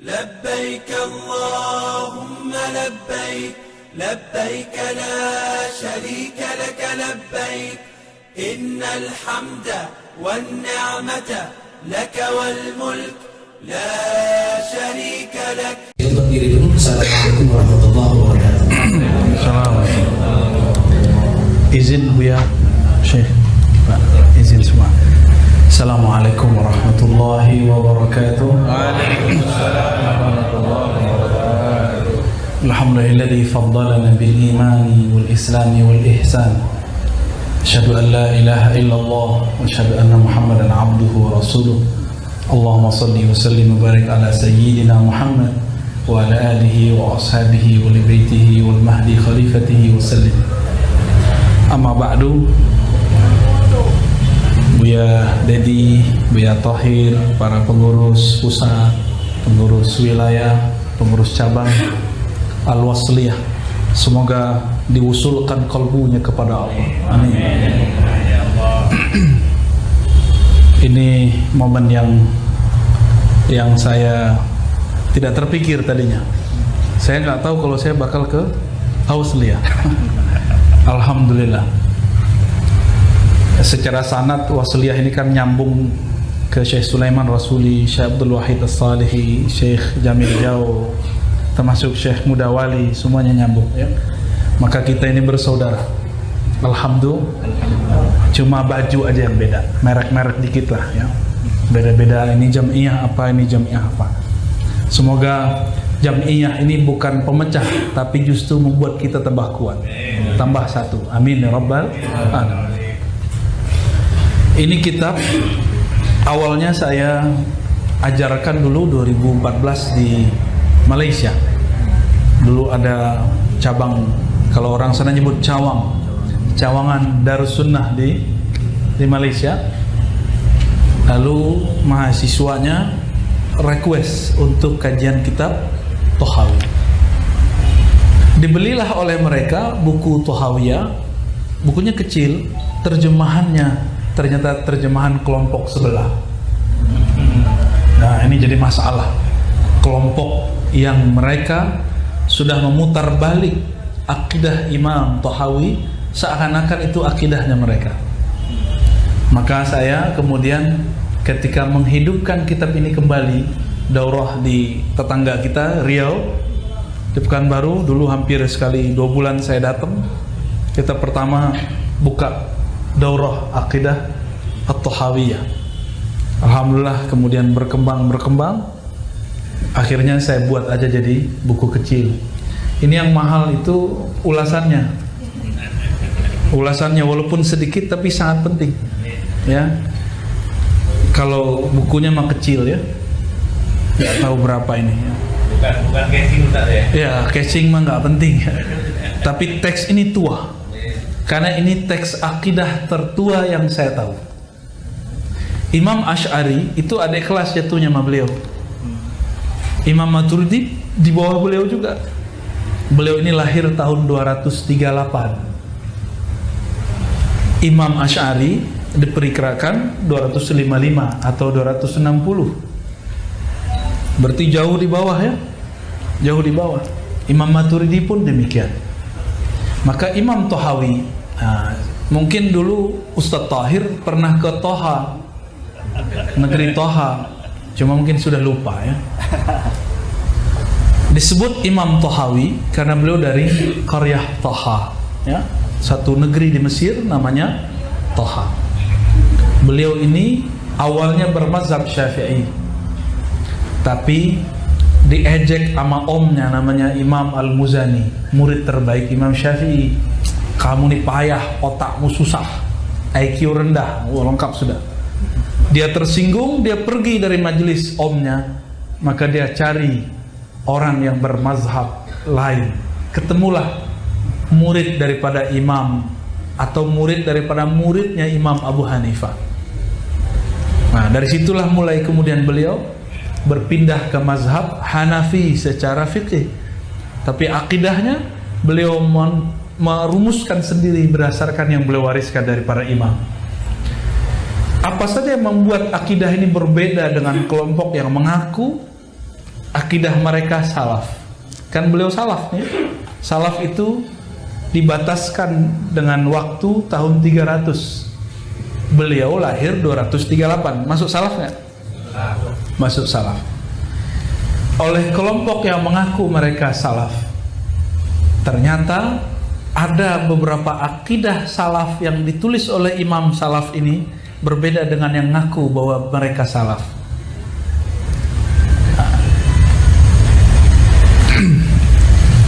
لبيك اللهم لبيك لبيك لا شريك لك لبيك إن الحمد والنعمة لك والملك لا شريك لك. Assalamualaikum warahmatullahi wabarakatuh. Izin Buya Syekh, Pak, izin semua. Assalamualaikum warahmatullahi wabarakatuh. Alhamdulillahilladzi faddalana bil imani wal islami wal ihsan. Asyhadu an la ilaha illallah wa asyhadu anna Muhammadan abduhu wa rasuluh. Allahumma shalli wa sallim wa barik ala sayyidina Muhammad wa ala alihi wa ashabihi wa li baitihi wal mahdi khalifatihi wa sallim. Amma ba'du. Buya Dedi, Buya Tohir, para pengurus pusat, pengurus wilayah, pengurus cabang Al-Wasliyah, semoga diusulkan kalbunya kepada Allah. Amin. Ini momen yang saya tidak terpikir tadinya. Saya nggak tahu kalau saya bakal ke Al-Wasliyah. Alhamdulillah. Secara sanad Wasliyah ini kan nyambung ke Syekh Sulaiman Rasuli, Syekh Abdul Wahid As-Salihi, Syekh Jamil Jau, termasuk Syekh Mudawali, semuanya nyambung ya. Maka kita ini bersaudara. Alhamdulillah. Cuma baju aja yang beda, merek-merek dikit lah ya. Beda-beda, ini jam'iyah apa, ini jam'iyah apa. Semoga jam'iyah ini bukan pemecah, tapi justru membuat kita tambah kuat, tambah satu. Amin ya rabbal alamin. Ini kitab awalnya saya ajarkan dulu 2014 di Malaysia. Dulu ada cabang, kalau orang sana nyebut cawangan Darussunnah di Malaysia. Lalu mahasiswanya request untuk kajian kitab Tohawi. Dibelilah oleh mereka buku Tohawiyah. Bukunya kecil, terjemahannya ternyata terjemahan kelompok sebelah. Nah, ini jadi masalah. Kelompok yang mereka sudah memutar balik akidah Imam Tohawi, seakan-akan itu akidahnya mereka. Maka saya kemudian ketika menghidupkan kitab ini kembali, daurah di tetangga kita Riau di Pekanbaru, dulu hampir sekali 2 bulan saya datang. Kita pertama buka daurah akidah At-Tohawiyah. Alhamdulillah kemudian berkembang. Akhirnya saya buat aja jadi buku kecil. Ini yang mahal itu ulasannya walaupun sedikit tapi sangat penting ya. Kalau bukunya mah kecil ya, nggak tahu berapa ini ya. Bukan casing Ustaz ya? Ya, casing mah nggak penting tapi teks ini tua. Karena ini teks akidah tertua yang saya tahu. Imam Asy'ari itu adik kelas jatuhnya sama beliau. Imam Maturidi di bawah beliau juga. Beliau ini lahir tahun 238. Imam Asy'ari diperkirakan 255 atau 260. Berarti jauh di bawah ya. Jauh di bawah. Imam Maturidi pun demikian. Maka Imam Tohawi, mungkin dulu Ustadz Tahir pernah ke Toha, negeri Toha, cuma mungkin sudah lupa ya. Disebut Imam Tohawi karena beliau dari Qaryah Toha ya, satu negeri di Mesir namanya Toha. Beliau ini awalnya bermazhab Syafi'i, tapi diejek sama omnya namanya Imam Al-Muzani, murid terbaik Imam Syafi'i. Kamu nih payah, otakmu susah, IQ rendah, lengkap sudah. Dia tersinggung, dia pergi dari majelis omnya, maka dia cari orang yang bermazhab lain. Ketemulah murid daripada imam atau murid daripada muridnya Imam Abu Hanifah. Nah, dari situlah mulai kemudian beliau berpindah ke mazhab Hanafi secara fikih, tapi akidahnya beliau merumuskan sendiri berdasarkan yang beliau wariskan dari para imam. Apa saja yang membuat akidah ini berbeda dengan kelompok yang mengaku akidah akidah mereka salaf. Kan beliau salaf ya. Salaf itu dibataskan dengan waktu tahun 300. Beliau lahir 238. Masuk salaf nggak? Masuk salaf. Oleh kelompok yang mengaku mereka salaf, ternyata ada beberapa akidah salaf yang ditulis oleh imam salaf ini berbeda dengan yang ngaku bahwa mereka salaf.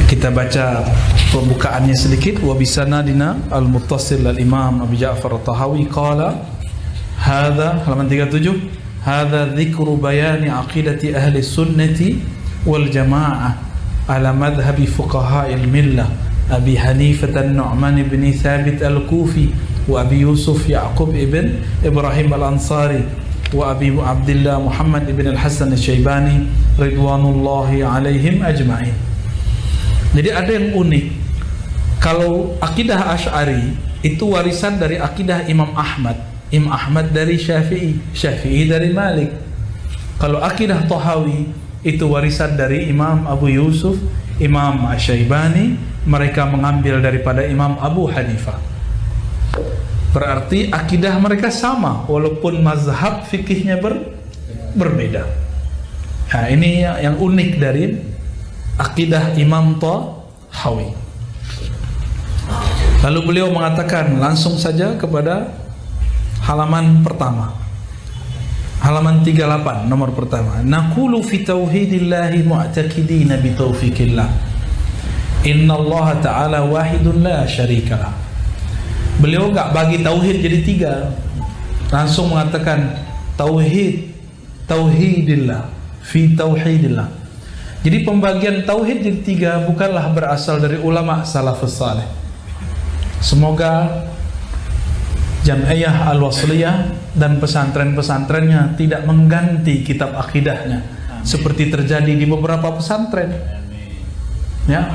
Kita baca pembukaannya sedikit. Wa bisanadina al-muttasil al-imam Abi Ja'far at-Tahawi qala hadza, halaman 37, hadza dzikru bayani aqidati ahli sunnati wal jamaah ala madhhabi fuqaha'il millah Abi Hanifah an-Nu'man ibn Thabit al-Kufi wa Abi Yusuf Ya'qub ibn Ibrahim al-Ansari wa Abi Abdullah Muhammad ibn al-Hasan al-Syaibani ridwanullahi alaihim ajma'in. Jadi ada yang unik. Kalau akidah Asy'ari itu warisan dari akidah Imam Ahmad, Imam Ahmad dari Syafi'i, Syafi'i dari Malik. Kalau akidah Tahawi itu warisan dari Imam Abu Yusuf, Imam Asy-Syaibani, mereka mengambil daripada Imam Abu Hanifah. Berarti akidah mereka sama walaupun mazhab fikihnya berbeda. Nah, ini yang unik dari akidah Imam Tahawi. Lalu beliau mengatakan, langsung saja kepada halaman pertama, halaman 38, nomor pertama. Naqulu fi tauhidillahi mu'taqidina bi taufiqillah. Innallaha ta'ala wahidun la syarikalah. Beliau enggak bagi tauhid jadi 3. Langsung mengatakan tauhidillah, fi tauhidillah. Jadi pembagian tauhid jadi 3 bukanlah berasal dari ulama salafus saleh. Semoga Jam'iyah Al-Wasliyah dan pesantren-pesantrennya tidak mengganti kitab akidahnya seperti terjadi di beberapa pesantren. Ya.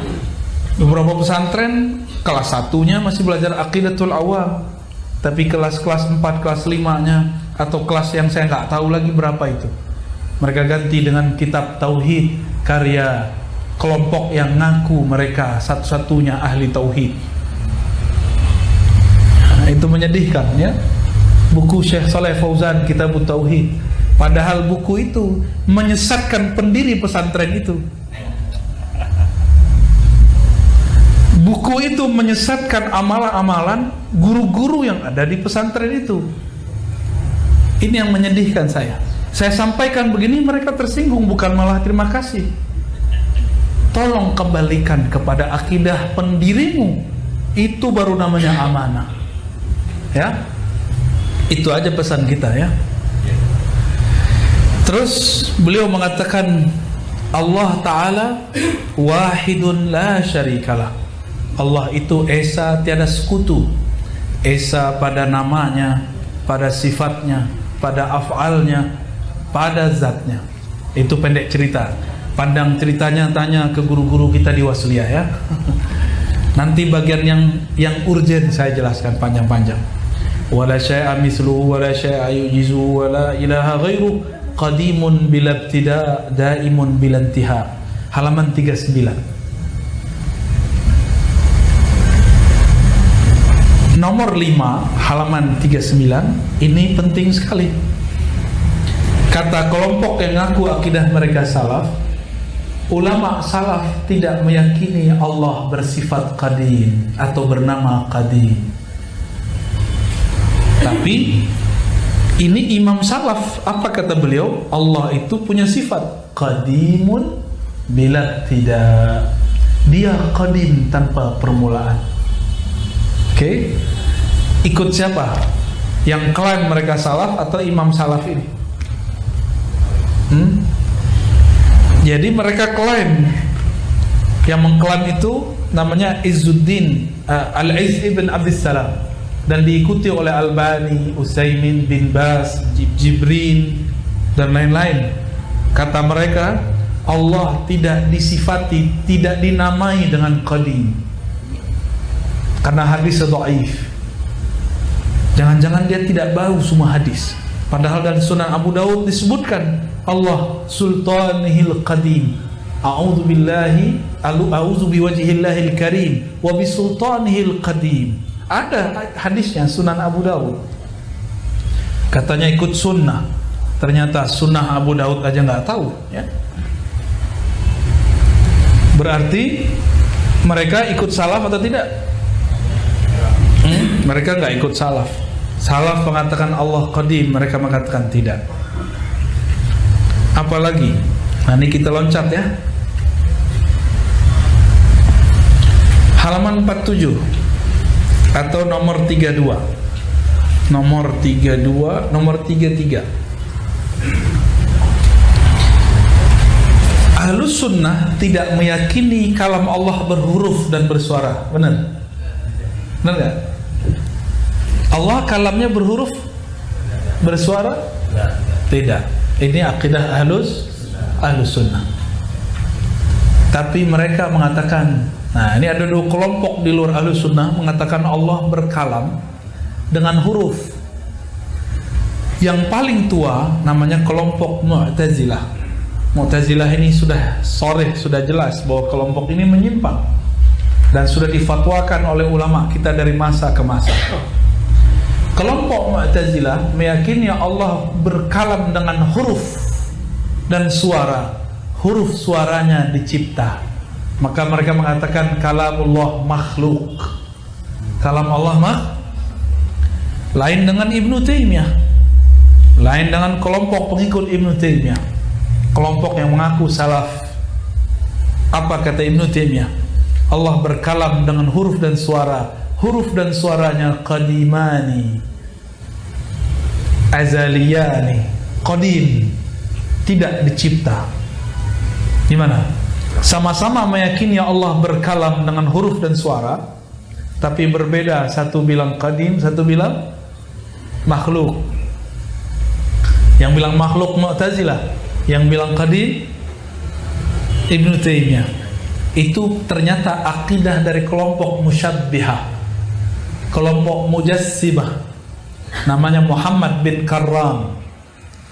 Beberapa pesantren kelas 1-nya masih belajar aqidatul awam, tapi kelas 4, kelas 5-nya atau kelas yang saya nggak tahu lagi berapa itu, mereka ganti dengan kitab tauhid karya kelompok yang ngaku mereka satu-satunya ahli tauhid. Nah, itu menyedihkan ya. Buku Syekh Saleh Fauzan Kitabut Tauhid, padahal buku itu menyesatkan pendiri pesantren itu. Buku itu menyesatkan amalan-amalan guru-guru yang ada di pesantren itu. Ini yang menyedihkan saya. Saya sampaikan begini mereka tersinggung, bukan malah terima kasih. Tolong kembalikan kepada akidah pendirimu. Itu baru namanya amanah. Ya. Itu aja pesan kita ya. Terus beliau mengatakan Allah Ta'ala wahidun la syarikalah. Allah itu esa tiada sekutu. Esa pada namanya, pada sifatnya, pada af'alnya, pada zatnya. Itu pendek cerita. Pandang ceritanya tanya ke guru-guru kita di Wasliyah ya. Nanti bagian yang urgen saya jelaskan panjang-panjang. Wala syai'a misluhu wala syai'a yujizu wala ilaha ghairu qadimun bila ibtida daimun bila intiha. Halaman 39. Nomor 5, halaman 39, ini penting sekali. Kata kelompok yang ngaku akidah mereka salaf, ulama salaf tidak meyakini Allah bersifat qadim atau bernama qadim. Tapi ini imam salaf, apa kata beliau? Allah itu punya sifat qadimun bila tidak. Dia qadim tanpa permulaan. Oke. Ikut siapa? Yang klaim mereka salaf atau imam salaf ini? Jadi mereka klaim, yang mengklaim itu namanya Izzuddin Al-Izz ibn Abdissalam, dan diikuti oleh Albani, Utsaimin, bin Bas, Jibrin dan lain-lain. Kata mereka Allah tidak disifati, tidak dinamai dengan qadim karena hadis dhaif. Jangan-jangan dia tidak bau semua hadis, padahal dari Sunan Abu Daud disebutkan Allah sultanihil qadim, a'udzu biwajhillahil karim wa bisultanihil qadim. Ada hadisnya Sunan Abu Daud. Katanya ikut sunnah. Ternyata sunnah Abu Daud aja nggak tahu, ya. Berarti mereka ikut salaf atau tidak? Mereka nggak ikut salaf. Salaf mengatakan Allah qadim, mereka mengatakan tidak. Apalagi? Nah, ini kita loncat ya. Halaman 47 atau nomor 32. Nomor 32, nomor 33. Ahlus sunnah tidak meyakini kalam Allah berhuruf dan bersuara. Benar? Benar gak? Allah kalamnya berhuruf, bersuara? Tidak. Ini akidah ahlus sunnah. Tapi mereka mengatakan, nah ini ada dua kelompok di luar ahlus sunnah mengatakan Allah berkalam dengan huruf. Yang paling tua namanya kelompok Mu'tazilah. Mu'tazilah ini sudah jelas bahwa kelompok ini menyimpang dan sudah difatwakan oleh ulama kita dari masa ke masa. Kelompok Mu'tazilah meyakini Allah berkalam dengan huruf dan suara. Huruf suaranya dicipta. Maka mereka mengatakan kalamullah makhluk. Kalam Allah lain dengan Ibnu Taimiyah, lain dengan kelompok pengikut Ibnu Taimiyah, kelompok yang mengaku salaf. Apa kata Ibnu Taimiyah? Allah berkalam dengan huruf dan suara. Huruf dan suaranya qadimani, azaliyani, qadim, tidak dicipta. Gimana? Sama-sama meyakini Allah berkalam dengan huruf dan suara, tapi berbeda. Satu bilang qadim, satu bilang makhluk. Yang bilang makhluk Mu'tazilah, yang bilang qadim Ibnu Taimiyah. Itu ternyata akidah dari kelompok musyabbihah, kelompok mujassimah, namanya Muhammad bin Karram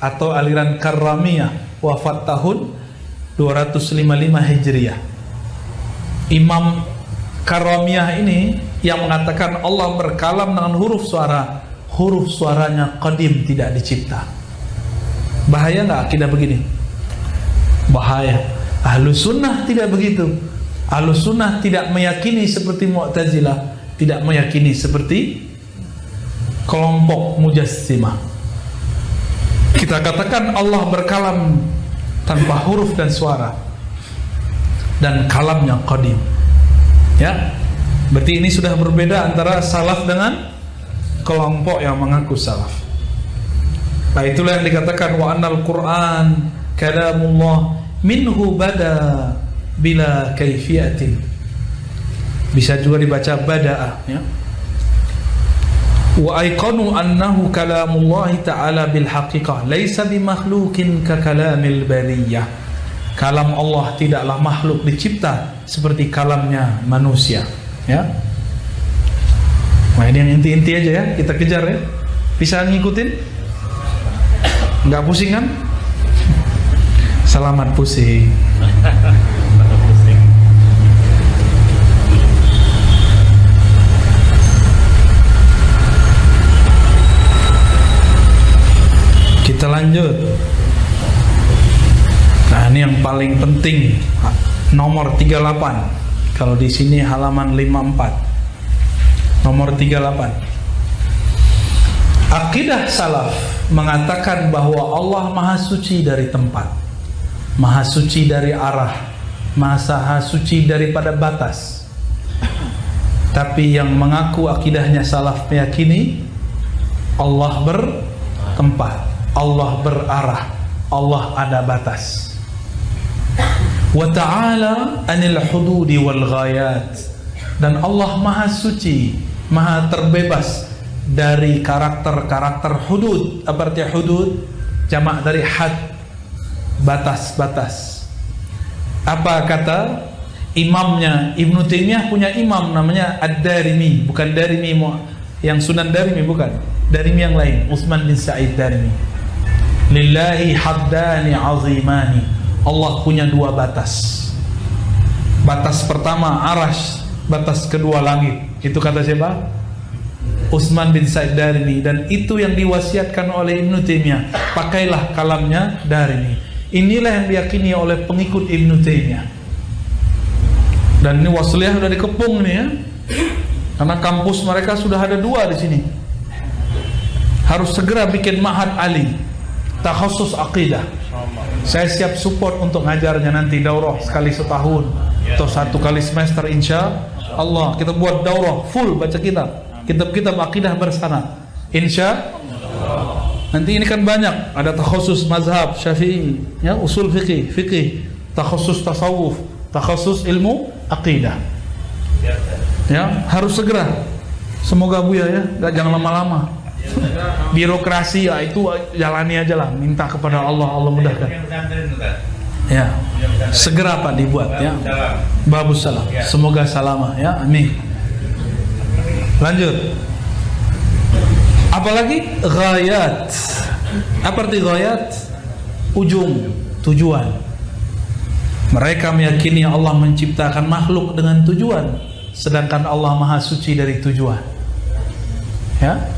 atau aliran Karramiyah, wafat tahun 255 Hijriah. Imam Karramiyah ini yang mengatakan Allah berkalam dengan huruf suara, huruf suaranya qadim, tidak dicipta. Bahaya nggak akidah begini? Bahaya. Ahlus sunnah tidak begitu. Ahlus sunnah tidak meyakini seperti Mu'tazilah, tidak meyakini seperti kelompok mujassimah. Kita katakan Allah berkalam tanpa huruf dan suara, dan kalamnya qadim. Ya, berarti ini sudah berbeda antara salaf dengan kelompok yang mengaku salaf. Nah, itulah yang dikatakan wa annal Qur'an kalamullah minhu bada bila kaifiyatin. Bisa juga dibaca bada'a, ya. Wa aiqanu annahu kalamullah ta'ala bil haqiqah laisa bimakhluqin ka kalamil bariyah. Kalam Allah tidaklah makhluk dicipta seperti kalamnya manusia, ya. Nah, ini yang inti-inti aja ya, kita kejar ya. Bisa ngikutin? Enggak pusing kan? Selamat pusing. Kita lanjut. Nah, ini yang paling penting, nomor 38. Kalau di sini halaman 54. Nomor 38. Akidah salaf mengatakan bahwa Allah Maha Suci dari tempat, Maha Suci dari arah, Maha Suci daripada batas. Tapi yang mengaku akidahnya salaf meyakini Allah bertempat, Allah berarah, Allah ada batas. Wa ta'ala anil hududi wal ghayat. Dan Allah Maha Suci, Maha terbebas dari karakter-karakter hudud. Apa artinya hudud? Jamak dari had, batas-batas. Apa kata imamnya Ibnu Taimiyah? Punya imam namanya Ad-Darimi, bukan Darimi yang Sunan Darimi, bukan. Darimi yang lain, Utsman bin Sa'id Darimi. Lillahi haddani azimani. Allah punya dua batas. Batas pertama arasy, batas kedua langit. Itu kata siapa? Utsman bin Said Darimi. Dan itu yang diwasiatkan oleh Ibnu Taimiyah. Pakailah kalamnya Darimi. Inilah yang diyakini oleh pengikut Ibnu Taimiyah. Dan ini wasliyah sudah dikepung nih ya. Karena kampus mereka sudah ada 2 di sini. Harus segera bikin Ma'had Ali takhasus aqidah. Saya siap support untuk ngajarnya nanti daurah sekali setahun atau 1 kali semester, insya Allah. Kita buat daurah full baca kitab-kitab aqidah bersama, insya Allah. Nanti ini kan banyak, ada takhasus mazhab Syafi'i, ya, usul fikih, takhasus tasawuf, takhasus ilmu aqidah. Ya, harus segera. Semoga Buya ya, jangan lama-lama. Birokrasi ya itu jalani aja lah, minta kepada Allah, Allah mudahkan. Ya, segera Pak dibuat ya. Babus salam. Semoga salamah ya, amin. Lanjut. Apalagi ghayat. Apa arti ghayat? Ujung, tujuan. Mereka meyakini Allah menciptakan makhluk dengan tujuan, sedangkan Allah Maha Suci dari tujuan. Ya.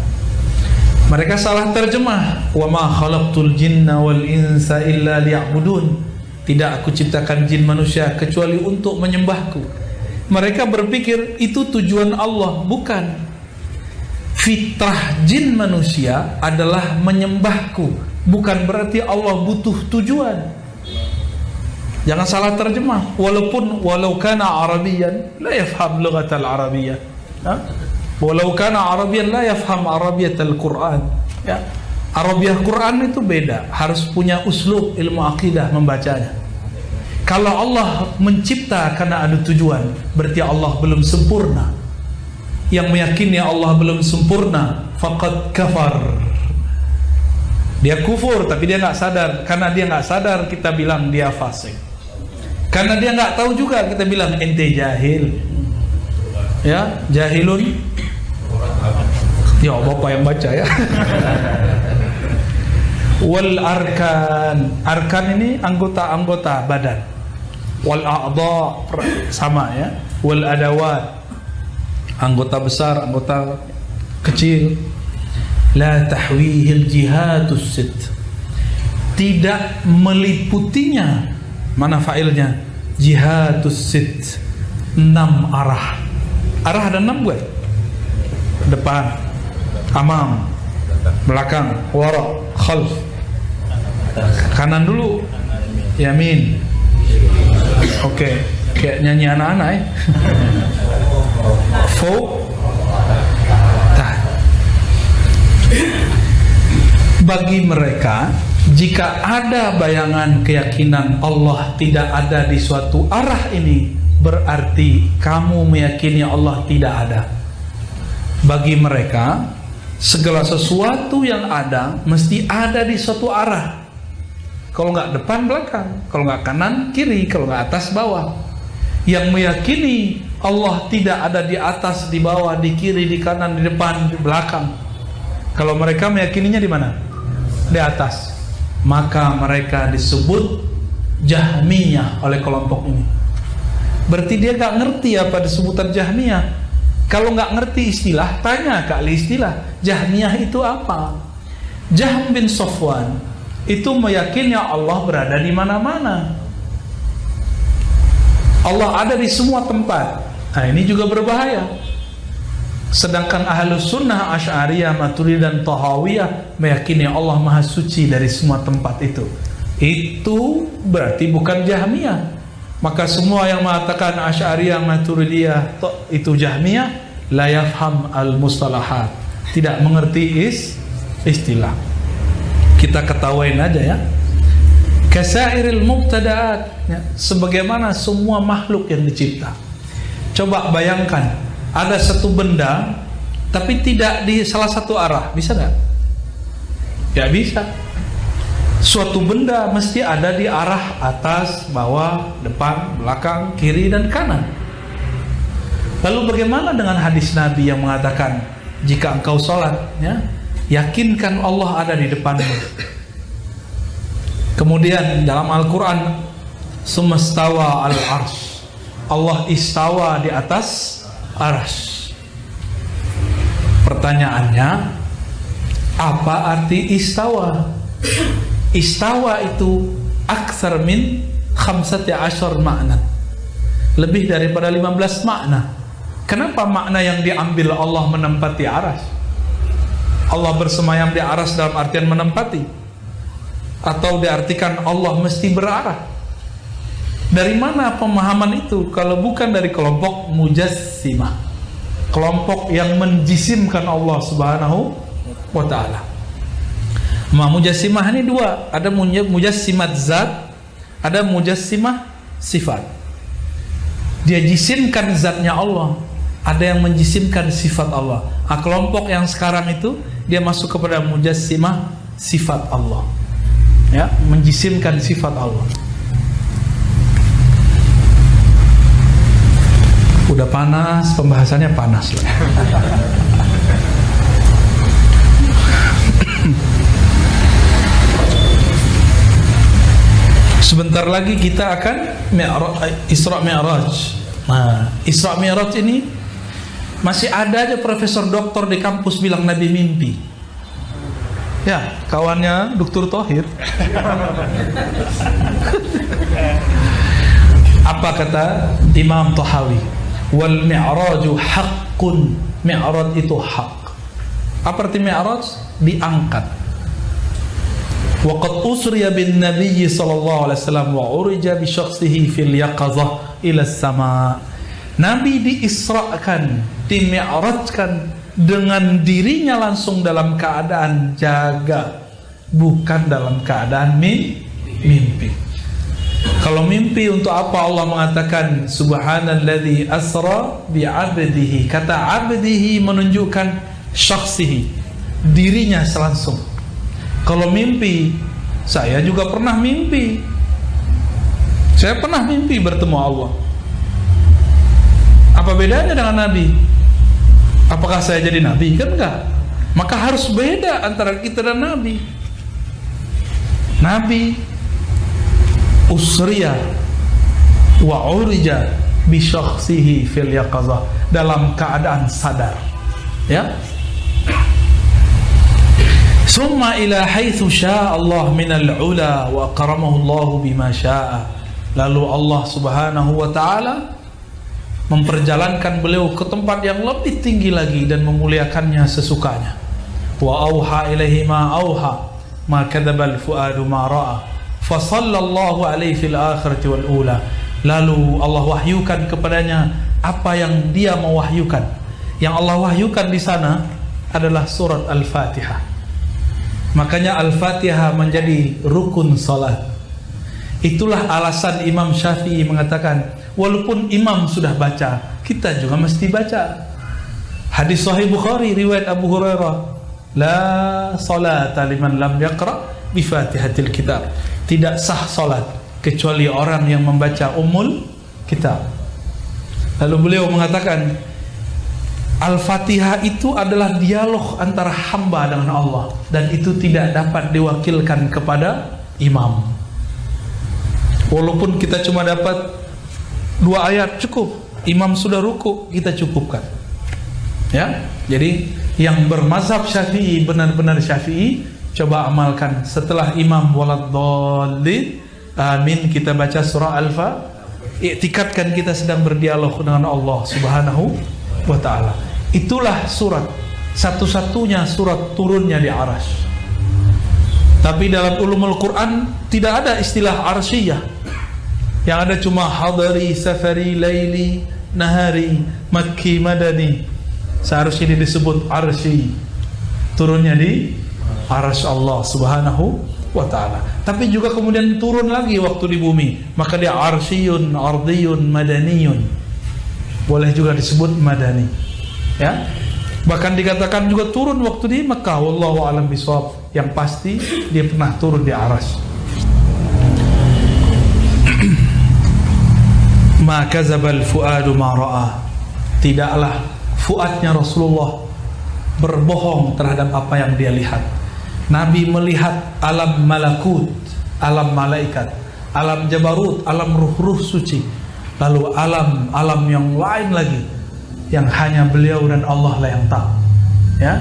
Mereka salah terjemah. Wa ma khalaqtul jinna wal insa illa liya'budun. Tidak aku ciptakan jin manusia kecuali untuk menyembahku. Mereka berpikir itu tujuan Allah, bukan. Fitrah jin manusia adalah menyembahku, bukan berarti Allah butuh tujuan. Jangan salah terjemah. Walau kana Arabiyan la yafham lughatal Arabiyyah. Walau kana Arabiyan la yafham Arabiyatal Quran. Ya. Arabiah Quran itu beda, harus punya uslub ilmu akidah membacanya. Kalau Allah mencipta karena ada tujuan, berarti Allah belum sempurna. Yang meyakini Allah belum sempurna, faqad kafar. Dia kufur, tapi dia nggak sadar. Karena dia nggak sadar, kita bilang dia fasik. Karena dia nggak tahu juga, kita bilang ente jahil. Ya, jahilun. Ya, bapak yang baca ya. Wal arkan. Arkan ini anggota-anggota badan. Wal a'dha sama ya. Wal adawat. Anggota besar, anggota kecil. La tahwihil jihatus sit. Tidak meliputinya. Mana fa'ilnya? Jihatus sit. 6 arah. Arah ada 6 buat. Depan, amam, belakang, wara, khalf. Kanan dulu, yamin. Oke, kayak nyanyi anak-anak ya. Fawq, taht. Bagi mereka, jika ada bayangan keyakinan Allah tidak ada di suatu arah ini, berarti kamu meyakini Allah tidak ada. Bagi mereka, segala sesuatu yang ada mesti ada di suatu arah. Kalau nggak depan belakang, kalau nggak kanan kiri, kalau nggak atas bawah. Yang meyakini Allah tidak ada di atas, di bawah, di kiri, di kanan, di depan, di belakang. Kalau mereka meyakininya di mana? Di atas. Maka mereka disebut Jahmiyah oleh kelompok ini. Berarti dia nggak ngerti apa disebutan Jahmiyah. Kalau nggak ngerti istilah, tanya ke ahli istilah. Jahmiyah itu apa? Jahm bin Safwan itu meyakini Allah berada di mana-mana. Allah ada di semua tempat. Nah, ini juga berbahaya. Sedangkan Ahlus Sunnah Asy'ariyah, Maturidiyah dan Thahawiyah meyakini Allah Maha Suci dari semua tempat itu. Itu berarti bukan Jahmiyah. Maka semua yang mengatakan Asy'ariyah, Maturidiyah itu Jahmiyah, la yafham al-mustalahat, tidak mengerti istilah. Kita ketawain aja ya. Kasairil mubtada'at, ya, sebagaimana semua makhluk yang dicipta. Coba bayangkan, ada satu benda tapi tidak di salah satu arah, bisa nggak? Ya bisa. Suatu benda mesti ada di arah atas, bawah, depan, belakang, kiri, dan kanan. Lalu bagaimana dengan hadis Nabi yang mengatakan, jika engkau sholat, ya, yakinkan Allah ada di depanmu. Kemudian dalam Al-Quran, sumastawa al-arsh, Allah istawa di atas arsh. Pertanyaannya, apa arti istawa? Istawa itu aktsar min 15 makna, lebih daripada 15 makna. Kenapa makna yang diambil Allah menempati arsh? Allah bersemayam di arsh dalam artian menempati, atau diartikan Allah mesti berarah? Dari mana pemahaman itu kalau bukan dari kelompok mujassimah, kelompok yang menjisimkan Allah Subhanahu wa ta'ala. Mujassimah ini dua, ada mujassimat zat, ada mujassimah sifat. Dia jisimkan zatnya Allah, ada yang menjisimkan sifat Allah. Kelompok yang sekarang itu dia masuk kepada mujassimah sifat Allah, ya, menjisimkan sifat Allah. Udah panas, pembahasannya panas lah. Sebentar lagi kita akan Isra Mi'raj. Nah, Isra Mi'raj ini masih ada aja profesor doktor di kampus bilang Nabi mimpi. Ya, kawannya Dr. Thohir. Apa kata Imam Tahawi? Wal mi'raju haqqun. Mi'raj itu hak. Apa arti mi'raj? Diangkat. Wa qad usriya bin Nabi sallallahu alaihi wasallam wa urija bi syakhsihi fil yaqazah ila as-sama. Nabi diisrakan, dimi'rajkan dengan dirinya langsung dalam keadaan jaga, bukan dalam keadaan mimpi. Kalau mimpi untuk apa Allah mengatakan subhanalladzi asra bi'abdihi? Kata abdihi menunjukkan syakhsihi, dirinya langsung. Kalau mimpi, saya juga pernah mimpi. Saya pernah mimpi bertemu Allah. Apa bedanya dengan Nabi? Apakah saya jadi Nabi? Kan enggak. Maka harus beda antara kita dan Nabi. Nabi usriya wa urija bi syakhsihi fil yaqazah, dalam keadaan sadar, ya. Summa ila haitsu syaa Allah minal ula wa akramahu Allah bima syaa. Lalu Allah Subhanahu wa taala memperjalankan beliau ke tempat yang lebih tinggi lagi dan memuliakannya sesukanya. Wa auha ilaihi ma auha ma kadzabal fuadu ma ra'a fa sallallahu alaihi fil akhirati wal ula. Lalu Allah wahyukan kepadanya apa yang dia mewahyukan. Yang Allah wahyukan di sana adalah surat Al-Fatihah. Makanya Al-Fatihah menjadi rukun salat. Itulah alasan Imam Syafi'i mengatakan, walaupun imam sudah baca, kita juga mesti baca. Hadis Sahih Bukhari riwayat Abu Hurairah, la salata liman lam yaqra bi Fatihatil Kitab. Tidak sah salat kecuali orang yang membaca Ummul Kitab. Lalu beliau mengatakan, Al-Fatihah itu adalah dialog antara hamba dengan Allah, dan itu tidak dapat diwakilkan kepada imam. Walaupun kita cuma dapat 2 ayat cukup, imam sudah ruku, kita cukupkan. Ya, jadi yang bermazhab Syafi'i, benar-benar Syafi'i, coba amalkan. Setelah imam waladdallin, amin, kita baca surah Al-Fatihah. Iktikadkan kita sedang berdialog dengan Allah Subhanahu wa ta'ala. Itulah surat, satu-satunya surat turunnya di Arasy. Tapi dalam ulumul Quran tidak ada istilah arsyiyah. Yang ada cuma hadari, safari, laili, nahari, makki, madani. Seharusnya ini disebut arsy, turunnya di arasy Allah Subhanahu wa ta'ala. Tapi juga kemudian turun lagi waktu di bumi, maka dia arsyiyun, ardiyun, madaniyun. Boleh juga disebut madani, ya. Bahkan dikatakan juga turun waktu di Mekah, wallahu a'lam bishawab. Yang pasti dia pernah turun di arasy. Ma kadzabal fuadu ma ra'a. Tidaklah fuadnya Rasulullah berbohong terhadap apa yang dia lihat. Nabi melihat alam malakut, alam malaikat, alam jabarut, alam ruh-ruh suci, lalu alam yang lain lagi yang hanya beliau dan Allah lah yang tahu, ya,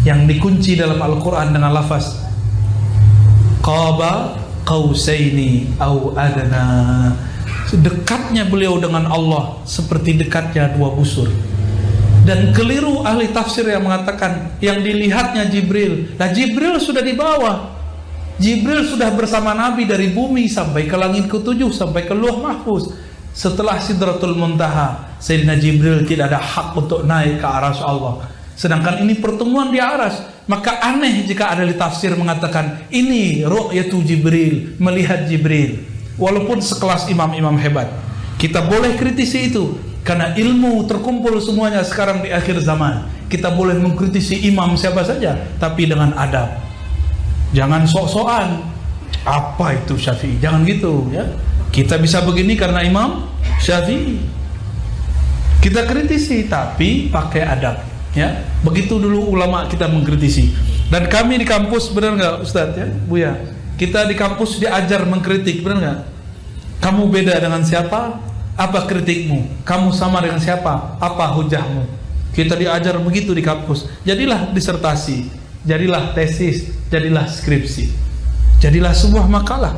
yang dikunci dalam Al-Quran dengan lafaz qaba qausaini au adna. Dekatnya beliau dengan Allah seperti dekatnya dua busur. Dan keliru ahli tafsir yang mengatakan yang dilihatnya Jibril. Nah, Jibril sudah di bawah. Jibril sudah bersama Nabi dari bumi sampai ke langit ke-7, sampai ke Lauh Mahfuz. Setelah Sidratul Muntaha, Sayyidina Jibril tidak ada hak untuk naik ke arsy Allah. Sedangkan ini pertemuan di arsy. Maka aneh jika ada di tafsir mengatakan ini ru'yatu Jibril, melihat Jibril. Walaupun sekelas imam-imam hebat, kita boleh kritisi itu, karena ilmu terkumpul semuanya sekarang di akhir zaman. Kita boleh mengkritisi imam siapa saja, tapi dengan adab. Jangan sok-sokan. Apa itu Syafi'i? Jangan gitu, ya. Kita bisa begini karena Imam Syafi'i. Kita kritisi tapi pakai adab, ya. Begitu dulu ulama kita mengkritisi. Dan kami di kampus, benar nggak Ustadz, ya, Buya? Kita di kampus diajar mengkritik, benar nggak? Kamu beda dengan siapa? Apa kritikmu? Kamu sama dengan siapa? Apa hujahmu? Kita diajar begitu di kampus. Jadilah disertasi, jadilah tesis, jadilah skripsi, jadilah sebuah makalah.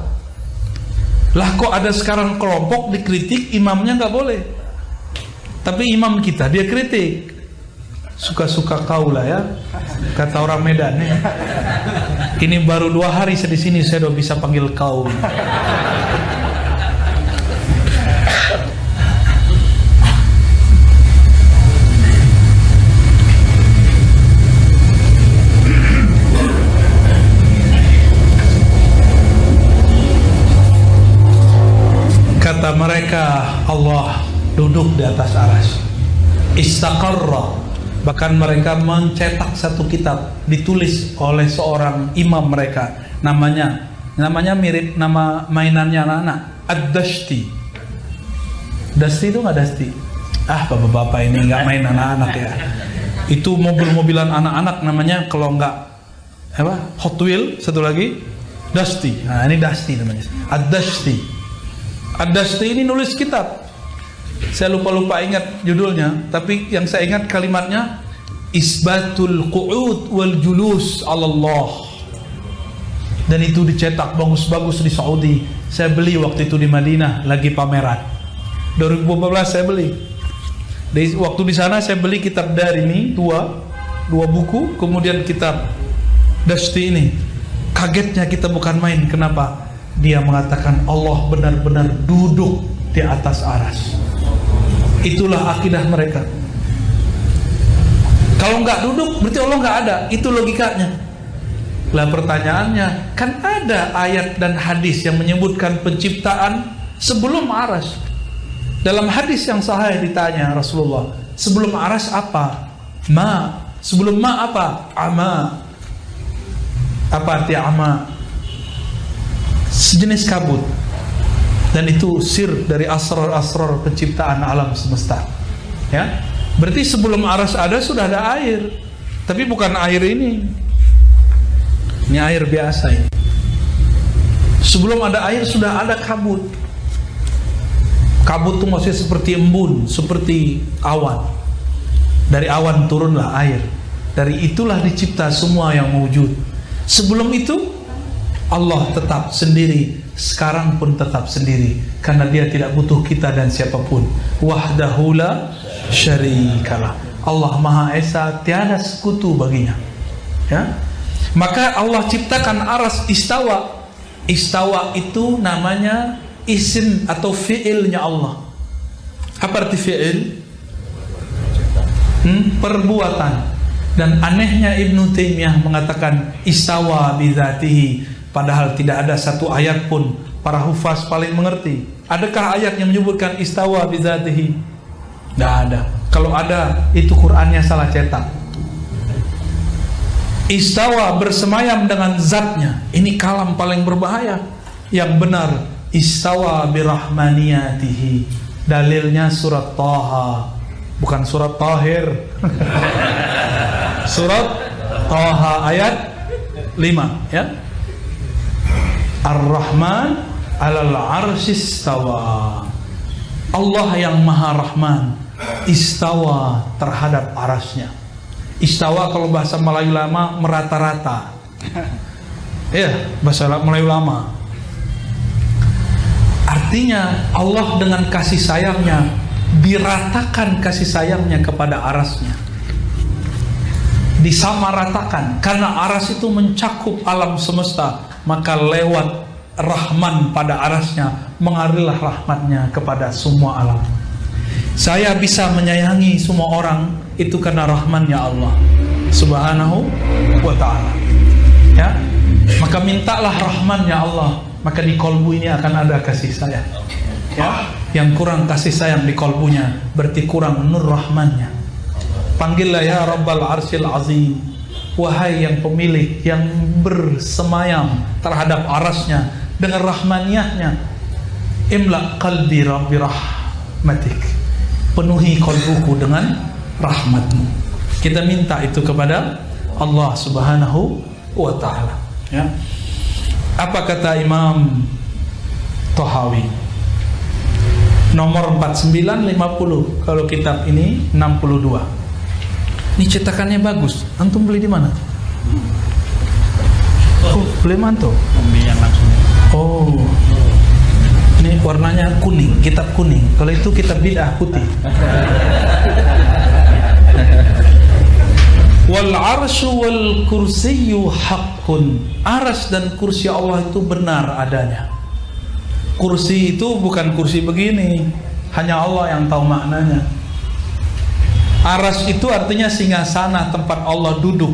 Lah kok ada sekarang kelompok dikritik, imamnya nggak boleh. Tapi imam kita dia kritik. Suka-suka kau lah, ya, kata orang Medan, ya. Ini baru 2 hari saya di sini saya udah bisa panggil kau. Kata mereka Allah duduk di atas arsy, istaqarra. Bahkan mereka mencetak satu kitab ditulis oleh seorang imam mereka, namanya mirip nama mainannya anak-anak, Ad-Dashti. Dashti itu nggak Dashti? Bapak-bapak ini nggak main anak-anak, ya. Itu mobil-mobilan anak-anak namanya, kalau nggak Hot Wheel, satu lagi Dashti. Nah, ini Dashti namanya, Ad-Dashti. Ad-Dashti ini nulis kitab. Saya lupa ingat judulnya, tapi yang saya ingat kalimatnya Isbatul Qu'ud wal Julus 'ala Allah. Dan itu dicetak bagus-bagus di Saudi. Saya beli waktu itu di Madinah, lagi pameran. 2014 saya beli. Waktu di sana saya beli kitab Darimi dua buku, kemudian kitab Dashti ini. Kagetnya kita bukan main. Kenapa? Dia mengatakan Allah benar-benar duduk di atas arsy. Itulah akidah mereka. Kalau nggak duduk berarti Allah nggak ada. Itu logikanya. Lah pertanyaannya, kan ada ayat dan hadis yang menyebutkan penciptaan sebelum arsy. Dalam hadis yang sahih ditanya Rasulullah, sebelum arsy apa? Ma. Sebelum ma apa? Ama. Apa arti ama? Sejenis kabut. Dan itu sir dari asrar-asrar penciptaan alam semesta, ya. Berarti sebelum arsy ada sudah ada air, tapi bukan air ini air biasa ini. Sebelum ada air sudah ada kabut. Kabut itu maksudnya seperti embun, seperti awan. Dari awan turunlah air. Dari itulah dicipta semua yang wujud. Sebelum itu Allah tetap sendiri, sekarang pun tetap sendiri, karena dia tidak butuh kita dan siapapun. Wahdahu la syarikalah. Allah Maha Esa, tiada sekutu baginya, ya. Maka Allah ciptakan arsy istawa. Istawa itu namanya isim atau fi'ilnya Allah. Apa arti fi'il? Perbuatan. Dan anehnya Ibnu Taimiyah mengatakan istawa bidzatihi. Padahal tidak ada satu ayat pun para hufaz paling mengerti. Adakah ayat yang menyebutkan istawa bidzatihi? Tidak ada. Kalau ada, itu Qur'annya salah cetak. Istawa bersemayam dengan zatnya. Ini kalam paling berbahaya. Yang benar, istawa birahmaniyatihi. Dalilnya surat Taha, bukan surat Tahir. Surat Taha ayat 5, ya. Ar-Rahman 'alal 'arsy istawa. Allah yang Maha Rahman istawa terhadap arasnya. Istawa kalau bahasa Melayu lama merata-rata. Ya, bahasa Melayu lama. Artinya Allah dengan kasih sayangnya diratakan kasih sayangnya kepada arasnya. Disamaratakan, karena aras itu mencakup alam semesta, maka lewat Rahman pada arasnya mengalirlah rahmatnya kepada semua alam. Saya bisa menyayangi semua orang itu karena rahmannya Allah Subhanahu wa ta'ala. Ya, maka mintalah rahmannya Allah, maka di kolbu ini akan ada kasih sayang. Ya, yang kurang kasih sayang di kolbunya berarti kurang nur rahmannya. Panggillah ya Rabbal Arsyil Azim, wahai yang pemilik yang bersemayam terhadap arasnya dengan rahmaniyahnya. Imla qalbi rabbi rahmatik, penuhi kolbuku dengan rahmatmu. Kita minta itu kepada Allah Subhanahu wa ta'ala. Ya. Apa kata Imam Tahawi? Nomor 4950. Kalau kitab ini 62. Ini cetakannya bagus. Antum beli di mana? Oh, beli mantu. Beli yang langsung. Oh. Ini warnanya kuning, kitab kuning. Kalau itu kitab bid'ah putih. Wal arsyu wal kursiyyu haqqun. Arsy dan kursi Allah itu benar adanya. Kursi itu bukan kursi begini, hanya Allah yang tahu maknanya. Arsy itu artinya singgasana, tempat Allah duduk,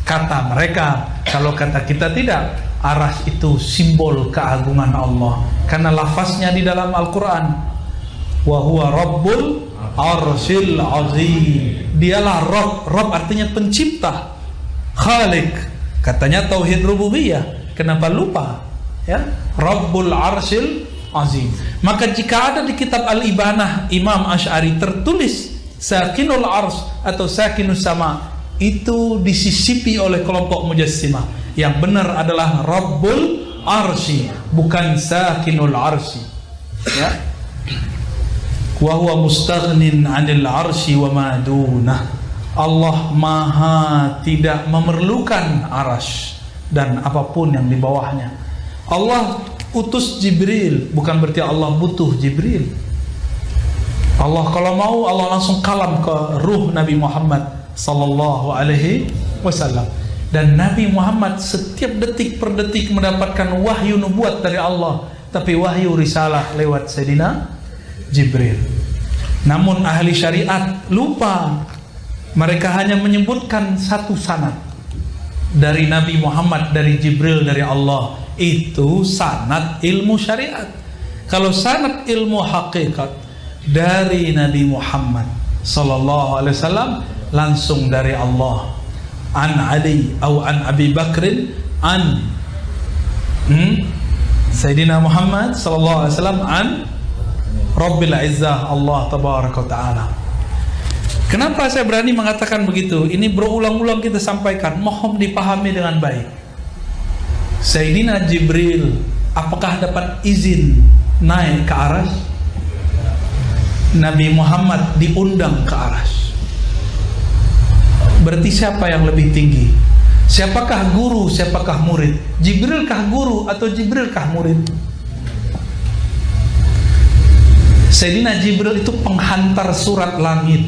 kata mereka. Kalau kata kita tidak. Arsy itu simbol keagungan Allah, karena lafaznya di dalam Al-Quran, wa huwa rabbul arsyil azim. Dialah Rabb. Rabb artinya pencipta, Khalik. Katanya tauhid rububiyah, kenapa lupa? Ya, Rabbul arsyil azim. Maka jika ada di kitab Al-Ibanah Imam Asy'ari tertulis sakinul ars atau sakinus sama, itu disisipi oleh kelompok Mujassimah. Yang benar adalah Rabbul arsy, bukan sakinul arsy. Ya, wa huwa mustaghnin 'anil arsy wa ma dunah. Allah maha tidak memerlukan arasy dan apapun yang di bawahnya. Allah utus Jibril, bukan berarti Allah butuh Jibril. Allah kalau mau, Allah langsung kalam ke ruh Nabi Muhammad sallallahu alaihi wasallam. Dan Nabi Muhammad setiap detik per detik mendapatkan wahyu nubuat dari Allah, tapi wahyu risalah lewat Sayyidina Jibril. Namun ahli syariat lupa. Mereka hanya menyebutkan satu sanad dari Nabi Muhammad, dari Jibril, dari Allah. Itu sanad ilmu syariat. Kalau sanad ilmu hakikat dari Nabi Muhammad sallallahu alaihi wasallam, langsung dari Allah. An Ali atau an Abi Bakrin an Sayyidina Muhammad sallallahu alaihi wasallam an Rabbil Izzah Allah tabaraka wa taala. Kenapa saya berani mengatakan begitu? Ini berulang-ulang kita sampaikan, mohon dipahami dengan baik. Sayyidina Jibril apakah dapat izin naik ke arsy? Nabi Muhammad diundang ke arsy. Berarti siapa yang lebih tinggi? Siapakah guru, siapakah murid? Jibrilkah guru atau Jibrilkah murid? Sayyidina Jibril itu penghantar surat langit,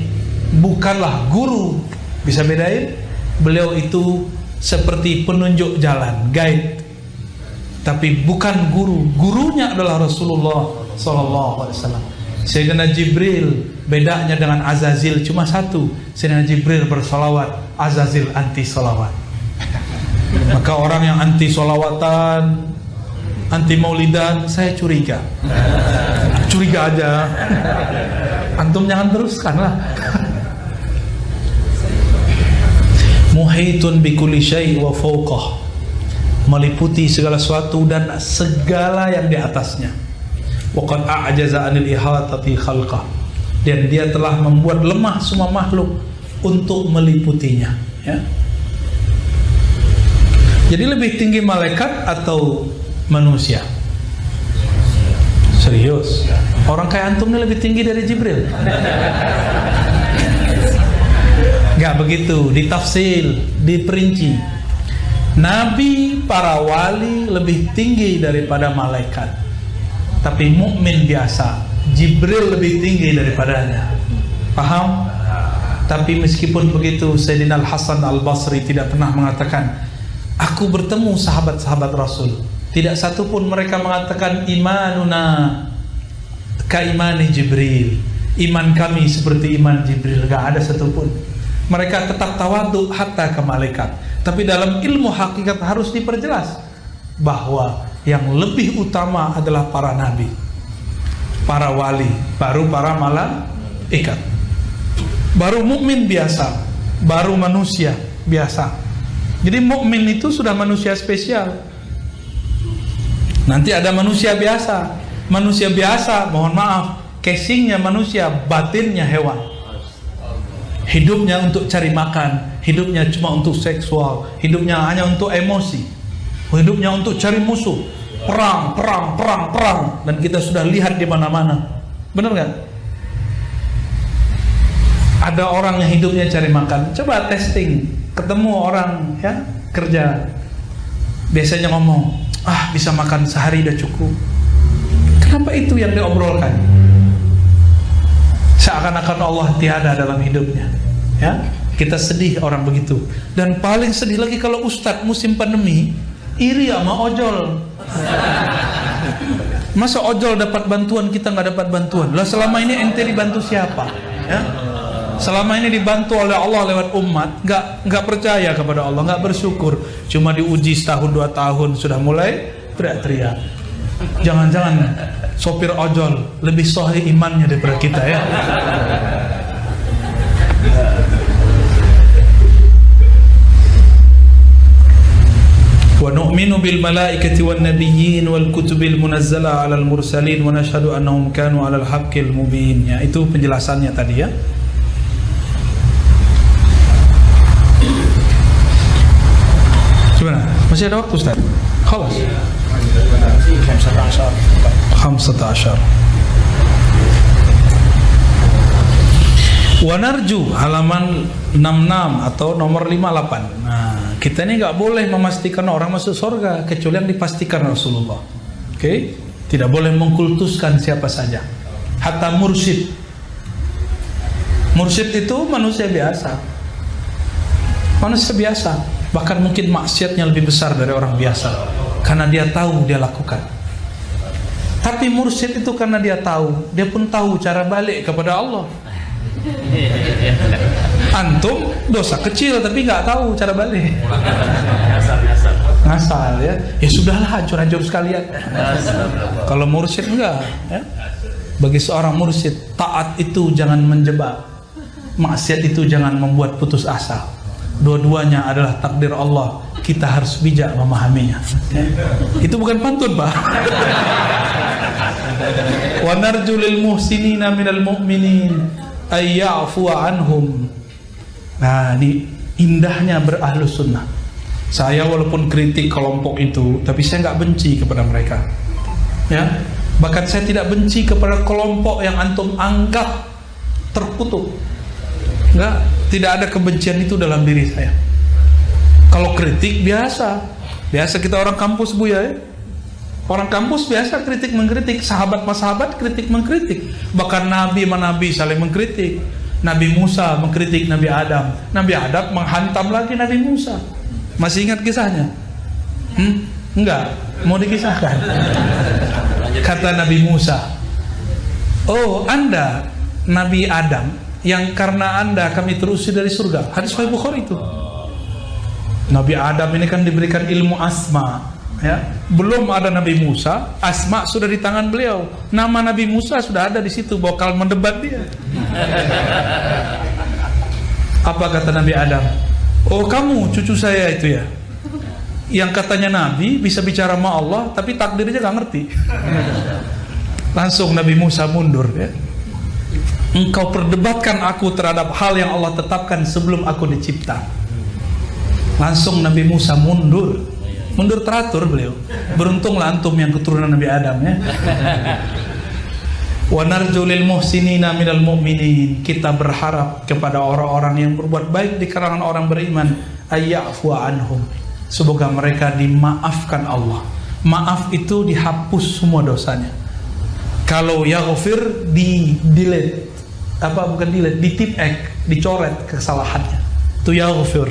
bukanlah guru. Bisa bedain? Beliau itu seperti penunjuk jalan, guide, tapi bukan guru. Gurunya adalah Rasulullah sallallahu alaihi wasallam. Sayyidina Jibril bedanya dengan Azazil cuma satu. Sayyidina Jibril bersolawat, Azazil anti solawat. Maka orang yang anti solawatan, anti maulidan, saya curiga. Curiga aja. Antum jangan teruskanlah. Muhitun bikulli syai' wa fawqah, meliputi segala sesuatu dan segala yang di atasnya. Waqad a'jaza 'anil ihatati khalqah, dan dia telah membuat lemah semua makhluk untuk meliputinya, ya. Jadi lebih tinggi malaikat atau manusia. Serius, orang kayak antum ini lebih tinggi dari Jibril. Nggak begitu, ditafsil, diperinci. Nabi, para wali lebih tinggi daripada malaikat. Tapi mukmin biasa, Jibril lebih tinggi daripadanya. Paham? Tapi meskipun begitu, Sayyidina Al-Hasan Al-Basri tidak pernah mengatakan, aku bertemu sahabat-sahabat Rasul, tidak satu pun mereka mengatakan imanuna ka imani Jibril, iman kami seperti iman Jibril. Gak ada satupun. Mereka tetap tawadhu hatta ke malaikat. Tapi dalam ilmu hakikat harus diperjelas bahwa yang lebih utama adalah para nabi, para wali, baru para malaikat, baru mukmin biasa, baru manusia biasa. Jadi mukmin itu sudah manusia spesial. Nanti ada manusia biasa. Manusia biasa, mohon maaf, casingnya manusia, batinnya hewan. Hidupnya untuk cari makan, hidupnya cuma untuk seksual, hidupnya hanya untuk emosi, hidupnya untuk cari musuh, perang. Dan kita sudah lihat di mana-mana. Benar nggak? Ada orang yang hidupnya cari makan. Coba testing, ketemu orang ya kerja, biasanya ngomong, bisa makan sehari udah cukup. Kenapa itu yang diobrolkan? Seakan-akan Allah tiada dalam hidupnya. Ya, kita sedih orang begitu. Dan paling sedih lagi kalau ustadz musim pandemi iri sama ojol. Masa ojol dapat bantuan, kita nggak dapat bantuan? Lah selama ini ente dibantu siapa? Ya? Selama ini dibantu oleh Allah lewat umat, nggak percaya kepada Allah, nggak bersyukur. Cuma diuji setahun 2 tahun sudah mulai teriak-teriak. Jangan-jangan sopir ojol lebih sahih imannya daripada kita ya. Wa nu'minu bil malaikati wan nabiyyin wal kutubil munazzala 'alal mursalin wa nashhadu annahum kanu 'alal haqqil mubin. Ya, itu penjelasannya tadi ya. Gimana? Masih ada waktu Ustaz? Khalas. 15. Wanarju halaman 66 atau nomor 58. Nah, kita ini nggak boleh memastikan orang masuk surga kecuali yang dipastikan Rasulullah. Oke? Tidak boleh mengkultuskan siapa saja. Hatta mursyid. Mursyid itu manusia biasa. Manusia biasa. Bahkan mungkin maksiatnya lebih besar dari orang biasa karena dia tahu dia lakukan. Tapi mursyid itu karena dia tahu, dia pun tahu cara balik kepada Allah. Antum dosa kecil tapi nggak tahu cara balik. Ngasal ya. Ya sudahlah, hancur-hancur sekalian. Kalau mursyid enggak ya. Bagi seorang mursyid, taat itu jangan menjebak, maksiat itu jangan membuat putus asa. Dua-duanya adalah takdir Allah. Kita harus bijak memahaminya ya. Itu bukan pantun Pak. Wa narju lil muhsinina minal mu'minin ayya'fu anhum. Nah, ini indahnya berahlus sunnah. Saya walaupun kritik kelompok itu, tapi saya nggak benci kepada mereka ya. Bahkan saya tidak benci kepada kelompok yang antum anggap terkutuk. Enggak, tidak ada kebencian itu dalam diri saya. Kalau kritik biasa kita orang kampus Buya ya. Orang kampus biasa kritik mengkritik, sahabat mas sahabat kritik mengkritik. Bahkan nabi menabi saling mengkritik. Nabi Musa mengkritik Nabi Adam. Nabi Adam menghantam lagi Nabi Musa. Masih ingat kisahnya? Enggak, mau dikisahkan. Kata Nabi Musa, "Oh, Anda Nabi Adam yang karena Anda kami terusir dari surga." Hadis Sahih Bukhari itu. Nabi Adam ini kan diberikan ilmu asma ya. Belum ada Nabi Musa, asma sudah di tangan beliau. Nama Nabi Musa sudah ada di situ, bakal mendebat dia. Apa kata Nabi Adam? "Oh, kamu cucu saya itu ya, yang katanya Nabi bisa bicara sama Allah tapi takdirnya gak ngerti." Langsung Nabi Musa mundur ya. "Engkau perdebatkan aku terhadap hal yang Allah tetapkan sebelum aku dicipta." Langsung Nabi Musa mundur mundur teratur beliau. Beruntunglah antum yang keturunan Nabi Adam ya. Wa narju lil muhsinina minal mu'minin, kita berharap kepada orang-orang yang berbuat baik di kalangan orang beriman, ayyafu anhum, semoga mereka dimaafkan Allah. Maaf itu dihapus semua dosanya. Kalau yaghfir di delete, bukan delete, di tipek, dicoret kesalahannya. Itu yaghfir.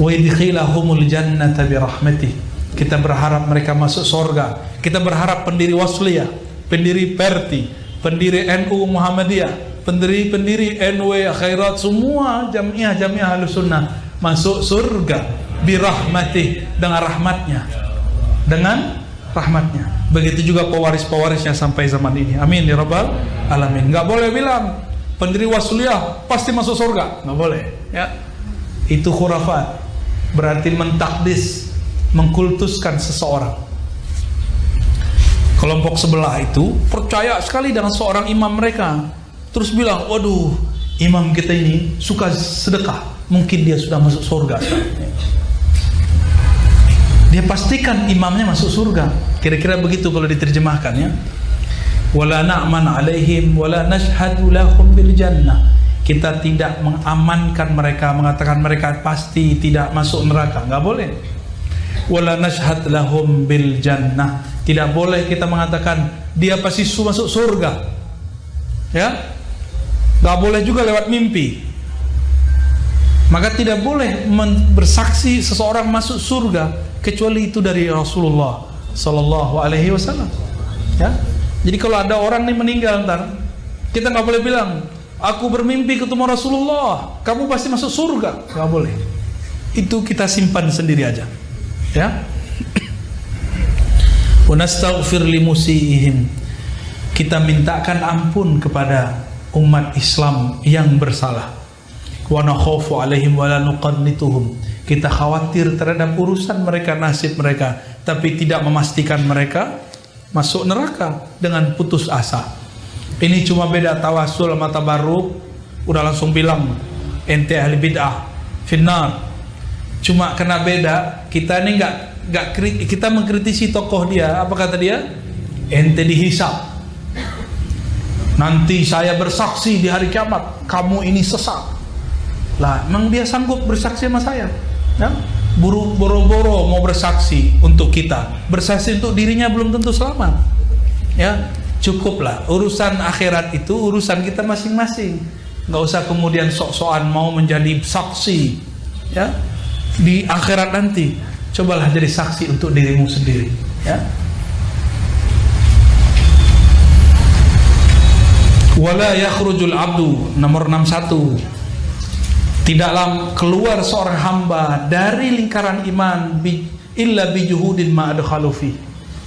Wa yadkhilahumul jannata bi rahmatih, kita berharap mereka masuk surga. Kita berharap pendiri Wasliyah, pendiri Perti, pendiri NU Muhammadiyah, pendiri NW Khairat, semua jamiah Ahlus Sunnah masuk surga birahmatih, dengan rahmatnya. Begitu juga pewaris-pewarisnya sampai zaman ini. Amin ya rabbal alamin. Nggak boleh bilang pendiri Wasliyah pasti masuk surga, nggak boleh ya. Itu khurafat, berarti mentakdis, mengkultuskan seseorang. Kelompok sebelah itu percaya sekali dengan seorang imam mereka, terus bilang, waduh, imam kita ini suka sedekah, mungkin dia sudah masuk surga. Dia pastikan imamnya masuk surga. Kira-kira begitu kalau diterjemahkan ya. Wala na'man alaihim wala nashhadu lahum bil jannah, kita tidak mengamankan mereka, mengatakan mereka pasti tidak masuk neraka, nggak boleh. Wala nashhad lahum bil jannah, tidak boleh kita mengatakan dia pasti masuk surga ya. Nggak boleh juga lewat mimpi. Maka tidak boleh bersaksi seseorang masuk surga kecuali itu dari Rasulullah Sallallahu Alaihi Wasallam ya. Jadi kalau ada orang nih meninggal ntar, kita nggak boleh bilang aku bermimpi ketemu Rasulullah, kamu pasti masuk surga, nggak boleh. Itu kita simpan sendiri aja ya. Wa nastaghfir limusiihim, kita mintakan ampun kepada umat Islam yang bersalah. Wa nakhafu alaihim wa la nuqannituhum, kita khawatir terhadap urusan mereka, nasib mereka, tapi tidak memastikan mereka masuk neraka dengan putus asa. Ini cuma beda tawasul sama tabarruk, udah langsung bilang ente ahli bid'ah finnar. Cuma kena beda, kita ini enggak kita mengkritisi tokoh dia. Apa kata dia? Ente dihisab. Nanti saya bersaksi di hari kiamat, kamu ini sesat. Lah, memang dia sanggup bersaksi sama saya? Ya? Boro-boro mau bersaksi untuk kita, bersaksi untuk dirinya belum tentu selamat. Ya, cukuplah. Urusan akhirat itu urusan kita masing-masing. Nggak usah kemudian sok-sokan mau menjadi saksi. Ya, di akhirat nanti, cobalah jadi saksi untuk dirimu sendiri. Ya. Wala yakhrujul abdu, nomor 61. Tidaklah keluar seorang hamba dari lingkaran iman illa bijuhudin ma adkhalu fi,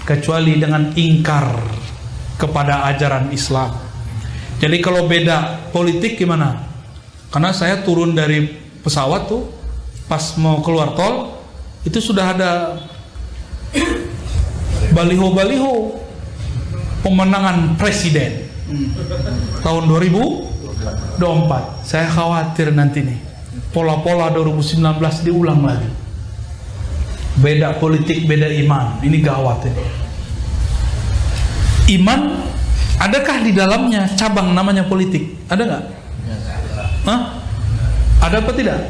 kecuali dengan ingkar kepada ajaran Islam. Jadi kalau beda politik gimana? Karena saya turun dari pesawat tuh, pas mau keluar tol itu sudah ada baliho-baliho pemenangan presiden tahun 2024. Saya khawatir nanti nih pola-pola 2019 diulang lagi. Beda politik, beda iman. Ini gawat ini. Iman, adakah di dalamnya cabang namanya politik? Ada nggak? Hah? Ada apa tidak?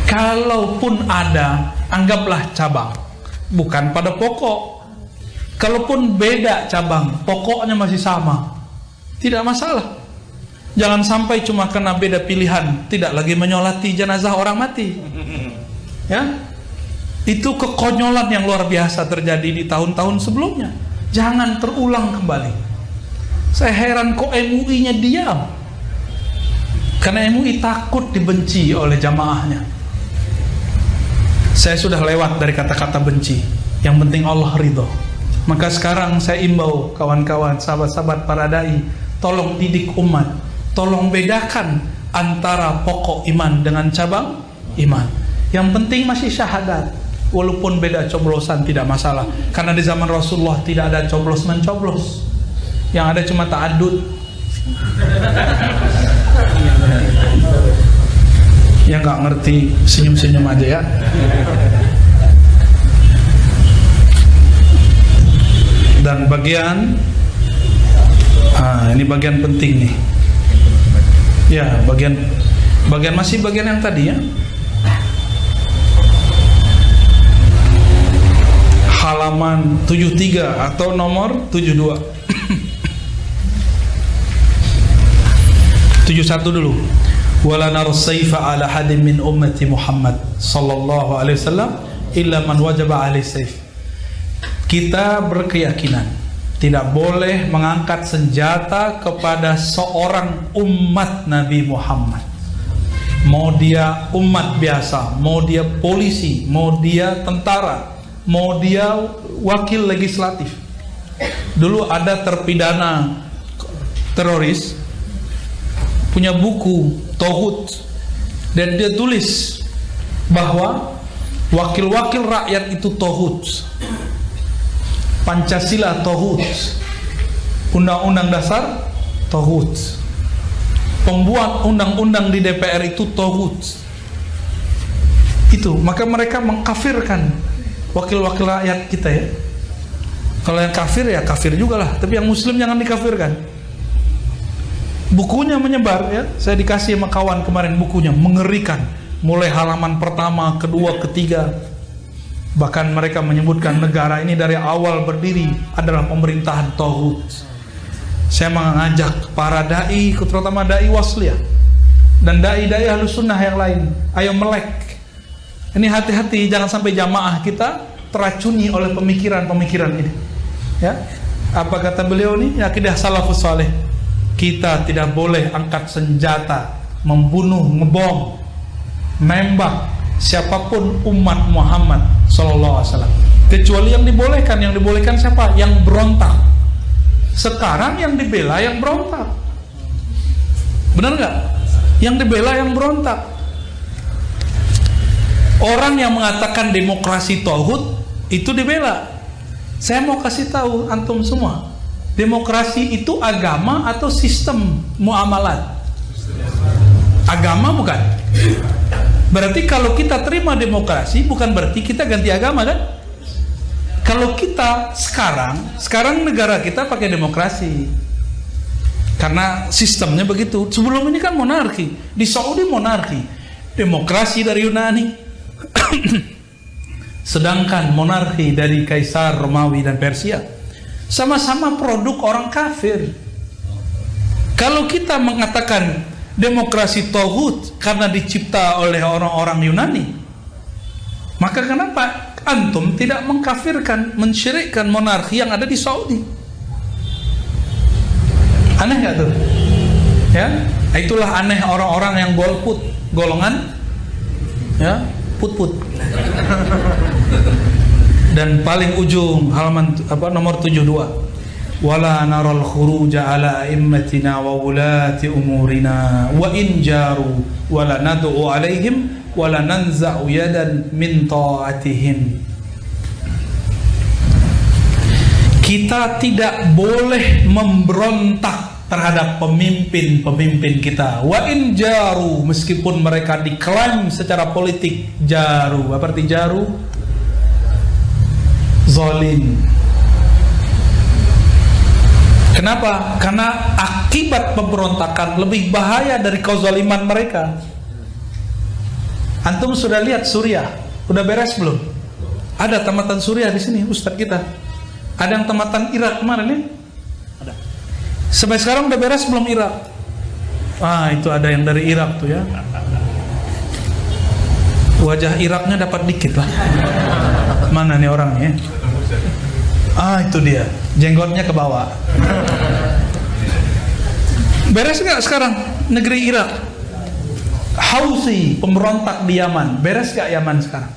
Kalaupun ada, anggaplah cabang, bukan pada pokok. Kalaupun beda cabang, pokoknya masih sama, tidak masalah. Jangan sampai cuma karena beda pilihan tidak lagi menyolati jenazah orang mati. Ya, itu kekonyolan yang luar biasa terjadi di tahun-tahun sebelumnya. Jangan terulang kembali. Saya heran kok MUI-nya diam. Karena MUI takut dibenci oleh jamaahnya. Saya sudah lewat dari kata-kata benci. Yang penting Allah ridho. Maka sekarang saya imbau kawan-kawan, sahabat-sahabat para dai, tolong didik umat. Tolong bedakan antara pokok iman dengan cabang iman. Yang penting masih syahadat. Walaupun beda coblosan tidak masalah. Karena di zaman Rasulullah tidak ada coblos-mencoblos. Yang ada cuma ta'adud. Yang nggak ngerti senyum-senyum aja ya. Dan bagian ini bagian penting nih. Ya, bagian masih bagian yang tadi ya. Halaman 73 atau nomor 72. 71 dulu. Wala narsaifa ala hadin min ummati Muhammad sallallahu alaihi wasallam illa man wajaba alaihi saif. Kita berkeyakinan tidak boleh mengangkat senjata kepada seorang umat Nabi Muhammad. Mau dia umat biasa, mau dia polisi, mau dia tentara, mau dia wakil legislatif. Dulu ada terpidana teroris punya buku Tauhid, dan dia tulis bahwa wakil-wakil rakyat itu Tauhid, Pancasila Tauhid, Undang-Undang Dasar Tauhid, pembuat undang-undang di DPR itu Tauhid. Itu, maka mereka mengkafirkan wakil-wakil rakyat kita ya. Kalau yang kafir ya kafir juga lah, tapi yang muslim jangan dikafirkan. Bukunya menyebar ya, saya dikasih sama kawan kemarin bukunya, mengerikan. Mulai halaman pertama, kedua, ketiga. Bahkan mereka menyebutkan negara ini dari awal berdiri adalah pemerintahan Tauhid. Saya mengajak para dai, terutama dai wasliyah dan dai-dai Ahlus Sunnah yang lain, ayo melek. Ini hati-hati, jangan sampai jamaah kita teracuni oleh pemikiran-pemikiran ini. Ya, apa kata beliau nih? Akidah salafus saleh. Kita tidak boleh angkat senjata, membunuh, ngebom, nembak siapapun umat Muhammad sallallahu alaihi wasallam. Kecuali yang dibolehkan siapa? Yang berontak. Sekarang yang dibela yang berontak. Benar nggak? Yang dibela yang berontak. Orang yang mengatakan demokrasi tauhid itu dibela. Saya mau kasih tahu antum semua, demokrasi itu agama atau sistem muamalat? Agama bukan? Berarti kalau kita terima demokrasi bukan berarti kita ganti agama kan? Kalau kita sekarang negara kita pakai demokrasi karena sistemnya begitu. Sebelum ini kan monarki. Di Saudi monarki, demokrasi dari Yunani. Sedangkan monarki dari Kaisar Romawi dan Persia sama-sama produk orang kafir. Kalau kita mengatakan demokrasi tauhid karena dicipta oleh orang-orang Yunani, maka kenapa antum tidak mengkafirkan, mensyirikkan monarki yang ada di Saudi? Aneh nggak tuh? Ya, itulah aneh orang-orang yang golput, golongan ya put-put. Dan paling ujung halaman nomor 72, wala naral khuruja ala immatina wa ulati umurina wa in jaru wala nad'u alaihim wala nanza'u yadan min ta'atihim. Kita tidak boleh memberontak terhadap pemimpin-pemimpin kita. Wa in jaru, meskipun mereka diklaim secara politik jaru. Apa arti jaru? Zalim. Kenapa? Karena akibat pemberontakan lebih bahaya dari kezaliman mereka. Antum sudah lihat Suriah? Udah beres belum? Ada tamatan Suriah di sini, Ustadz kita. Ada yang tamatan Irak kemarin ya? Ada. Sampai sekarang udah beres belum Irak? Itu ada yang dari Irak tuh ya. Wajah Iraknya dapat dikit lah. Mana nih orangnya? Itu dia, jenggotnya ke bawah. Beres nggak sekarang negeri Irak? Houthi, pemberontak di Yaman, beres nggak Yaman sekarang?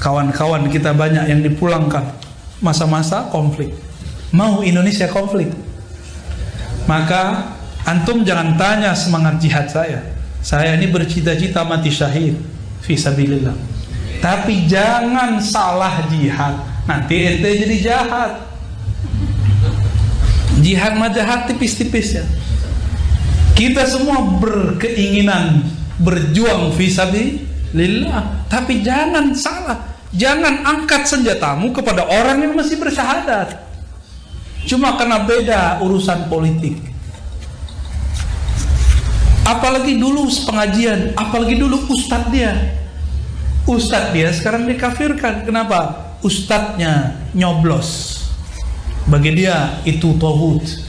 Kawan-kawan kita banyak yang dipulangkan masa-masa konflik. Mau Indonesia konflik? Maka antum jangan tanya semangat jihad saya. Saya ini bercita-cita mati syahid fisabilillah. Tapi jangan salah jihad, nanti ente jadi jahat. Jihad mah jahat tipis-tipis ya. Kita semua berkeinginan berjuang fisabilillah, tapi jangan salah. Jangan angkat senjatamu kepada orang yang masih bersyahadat. Cuma karena beda urusan politik. Apalagi dulu pengajian, apalagi dulu ustadz dia. Ustadz dia sekarang dikafirkan. Kenapa? Ustadznya nyoblos. Bagi dia itu tauhid.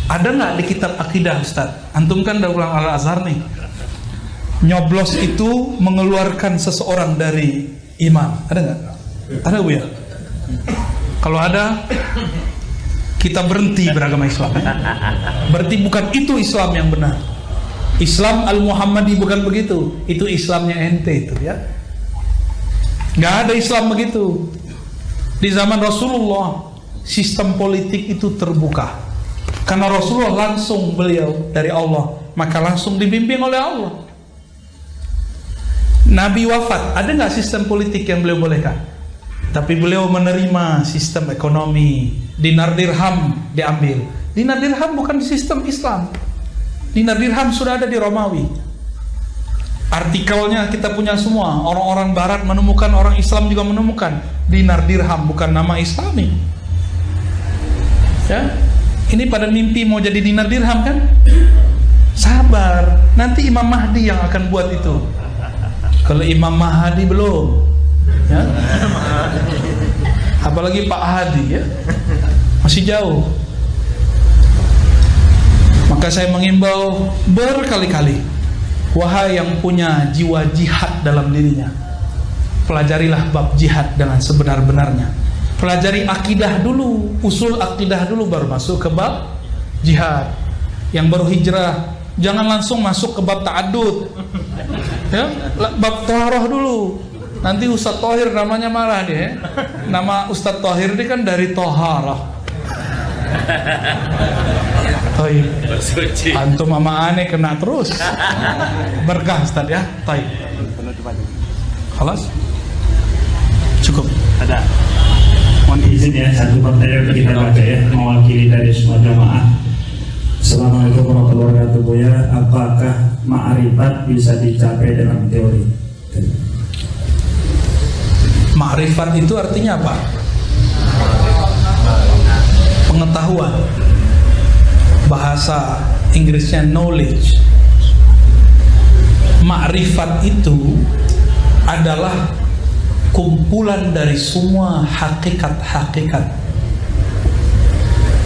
Ada nggak di kitab akidah Ustadz? Antum kan udah ulang Al-Azhar nih. Nyoblos itu mengeluarkan seseorang dari iman. Ada nggak? Ada Bu ya? Kalau ada, kita berhenti beragama Islam. Berarti bukan itu Islam yang benar. Islam Al-Muhammadi bukan begitu. Itu Islamnya ente itu ya. Nggak ada Islam begitu. Di zaman Rasulullah sistem politik itu terbuka. Karena Rasulullah langsung beliau dari Allah, maka langsung dibimbing oleh Allah. Nabi wafat, ada nggak sistem politik yang beliau bolehkan? Tapi beliau menerima sistem ekonomi. Dinar dirham diambil. Dinar dirham bukan sistem Islam. Dinar dirham sudah ada di Romawi. Artikelnya kita punya semua. Orang-orang Barat menemukan, orang Islam juga menemukan. Dinar dirham bukan nama Islami. Ya, ini pada mimpi mau jadi dinar dirham kan? Sabar, nanti Imam Mahdi yang akan buat itu. Kalau Imam Mahdi belum, ya. Apalagi Pak Hadi ya, masih jauh. Maka saya mengimbau berkali-kali, wahai yang punya jiwa jihad dalam dirinya, pelajarilah bab jihad dengan sebenar-benarnya. Pelajari akidah dulu, usul akidah dulu, baru masuk ke bab jihad. Yang baru hijrah, jangan langsung masuk ke bab ta'addud. Ya, bab taharah dulu. Nanti Ustadz Thohir namanya marah dia. Nama Ustadz Thohir ini kan dari taharah. Taib. Antum sama aneh kena terus. Berkah Ustadz ya. Taib. Khalas? Cukup. Ada. Mohon izin ya, satu pertanyaan kita baca ya, mewakili dari semua jamaah. Assalamualaikum warahmatullahi wabarakatuh. Buya, apakah ma'rifat bisa dicapai dalam teori? Ma'rifat itu artinya apa? Pengetahuan. Bahasa Inggrisnya knowledge. Ma'rifat itu adalah kumpulan dari semua hakikat-hakikat.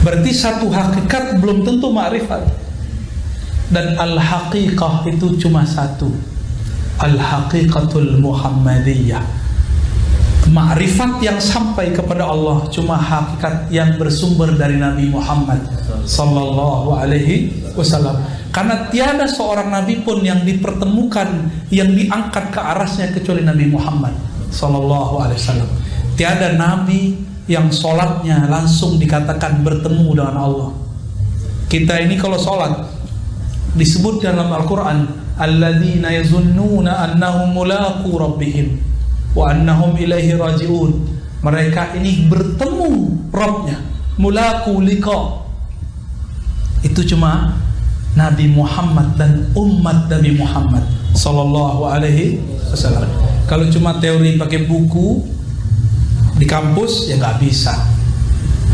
Berarti satu hakikat belum tentu ma'rifat. Dan al-haqiqah itu cuma satu, al-haqiqatul Muhammadiyah. Ma'rifat yang sampai kepada Allah cuma hakikat yang bersumber dari Nabi Muhammad sallallahu alaihi wasallam. Karena tiada seorang nabi pun yang dipertemukan, yang diangkat ke arasnya kecuali Nabi Muhammad sallallahu alaihi wasallam. Tiada nabi yang sholatnya langsung dikatakan bertemu dengan Allah. Kita ini kalau sholat disebut dalam Al-Quran, alladzina yazunnuna annahum mulaqu rabbihim wa annahum ilaihi raji'un. Mereka ini bertemu Rabbnya, mulaqu liqa. Itu cuma Nabi Muhammad dan umat Nabi Muhammad sallallahu alaihi wasallam. Kalau cuma teori pakai buku di kampus ya nggak bisa.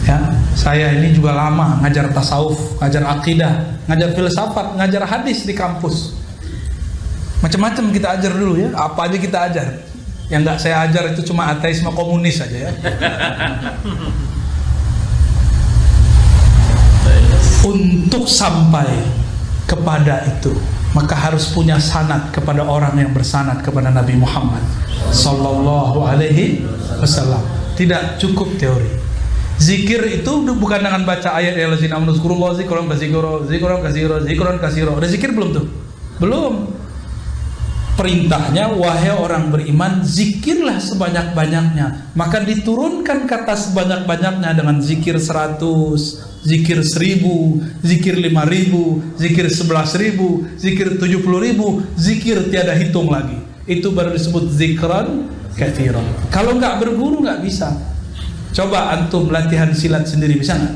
Ya, saya ini juga lama ngajar tasawuf, ngajar akidah, ngajar filsafat, ngajar hadis di kampus. Macam-macam kita ajar dulu ya, apa aja kita ajar. Yang nggak saya ajar itu cuma ateisme komunis aja ya. Untuk sampai kepada itu, maka harus punya sanad kepada orang yang bersanad kepada Nabi Muhammad sallallahu alaihi wasallam. Tidak cukup teori. Zikir itu bukan dengan baca ayat ya lazina amanu zkurullah zikran katsira, zikran katsira, zikran katsira. Ada zikir belum tuh? Belum. Perintahnya wahai orang beriman, zikirlah sebanyak-banyaknya. Maka diturunkan kata sebanyak-banyaknya dengan zikir 100, zikir 1000, zikir 5000, zikir 11.000, zikir 70.000, zikir tiada hitung lagi. Itu baru disebut zikran katsiran. Kalau nggak berguru nggak bisa. Coba antum latihan silat sendiri, bisa nggak?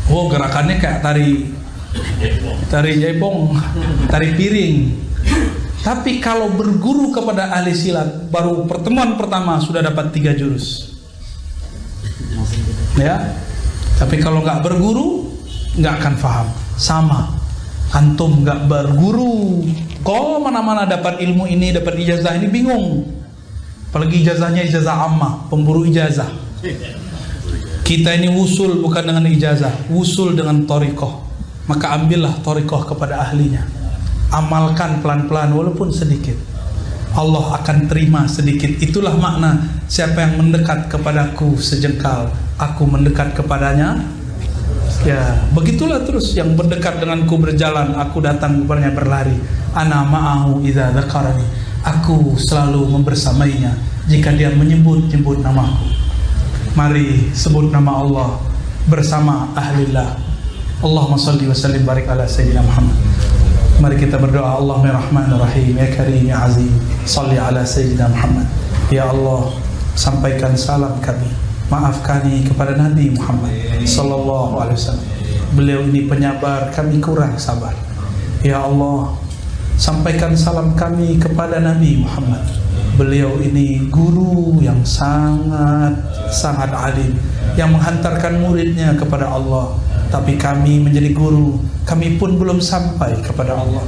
Oh, gerakannya kayak tari jaipong, tari piring. Tapi kalau berguru kepada ahli silat, baru pertemuan pertama sudah dapat 3 jurus. Ya, Tapi kalau nggak berguru, nggak akan paham. Sama, antum nggak berguru, kalau mana-mana dapat ilmu ini, dapat ijazah ini, bingung. Apalagi ijazahnya ijazah ammah, pemburu ijazah. Kita ini wusul bukan dengan ijazah, wusul dengan thariqah. Maka ambillah thariqah kepada ahlinya. Amalkan pelan-pelan walaupun sedikit. Allah akan terima sedikit. Itulah makna siapa yang mendekat kepadaku sejengkal, aku mendekat kepadanya. Ya, begitulah terus yang berdekat denganku berjalan, aku datang kepadanya berlari. Ana ma'ahu idza dzakarani. Aku selalu membersamainya jika dia menyebut-nyebut namaku. Mari sebut nama Allah bersama ahlillah. Allahumma salli wa sallim barik ala sayyidina Muhammad. Mari kita berdoa. Allahumma rahmanir rahim, ya karim ya azim, salli ala sayyidina Muhammad. Ya Allah, sampaikan salam kami, maafkani kepada Nabi Muhammad sallallahu alaihi wasallam. Beliau ini penyabar, kami kurang sabar. Ya Allah, sampaikan salam kami kepada Nabi Muhammad. Beliau ini guru yang sangat alim, yang menghantarkan muridnya kepada Allah. Tapi kami menjadi guru, kami pun belum sampai kepada Allah.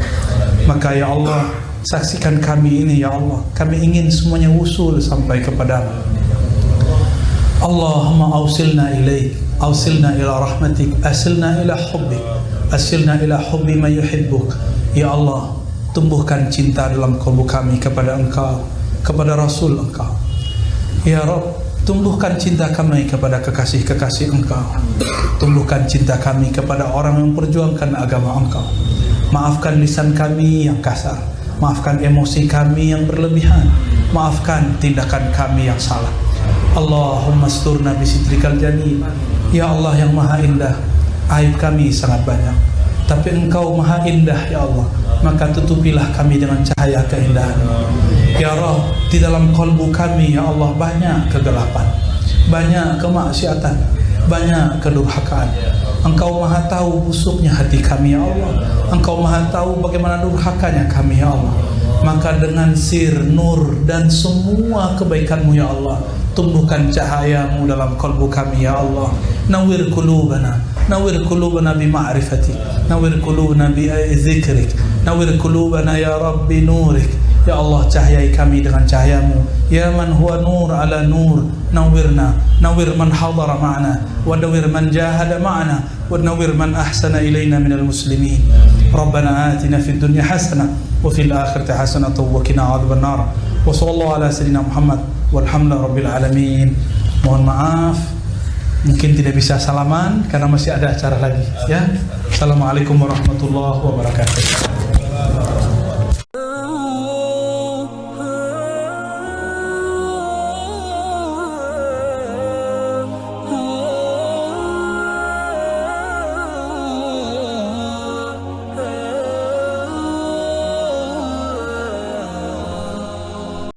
Maka ya Allah, saksikan kami ini ya Allah. Kami ingin semuanya usul sampai kepada Allahumma awsilna ilaik, awsilna ila rahmatik, asilna ila hubbik, asilna ila hubbi ma yuhibbuk. Ya Allah, tumbuhkan cinta dalam kalbu kami kepada Engkau, kepada Rasul Engkau. Ya Rabb, tumbuhkan cinta kami kepada kekasih-kekasih Engkau. Tumbuhkan cinta kami kepada orang yang memperjuangkan agama Engkau. Maafkan lisan kami yang kasar, maafkan emosi kami yang berlebihan, maafkan tindakan kami yang salah. Allahumma asturna bisitrikal jamil. Ya Allah yang maha indah, aib kami sangat banyak, tapi Engkau maha indah ya Allah. Maka tutupilah kami dengan cahaya keindahan. Ya Rabb, di dalam kalbu kami ya Allah banyak kegelapan, banyak kemaksiatan, banyak kedurhakaan. Engkau maha tahu busuknya hati kami ya Allah. Engkau maha tahu bagaimana durhakanya kami ya Allah. Maka dengan sir, nur dan semua kebaikan-Mu ya Allah, tumbuhkan cahaya-Mu dalam kalbu kami ya Allah. Nawwir qulubana, nawwir qulubana bi ma'rifatik, nawwir qulubana bi zikrik, nawwir qulubana ya Rabbi nurik. Ya Allah, cahayai kami dengan cahaya-Mu. Ya man huwa nur ala nur, nawwirna, nawwir man hadara ma'ana, wa nawwir man jahada ma'ana, wa nawwir man ahsana ilayna minal muslimin. Rabbana atina fid dunya hasanah wa fil akhirati hasanah wa qina adzaban nar. Wa sallallahu ala sayyidina Muhammad walhamdulillahi rabbil alamin. Mohon maaf, mungkin tidak bisa salaman karena masih ada acara lagi ya. Assalamualaikum warahmatullahi wabarakatuh.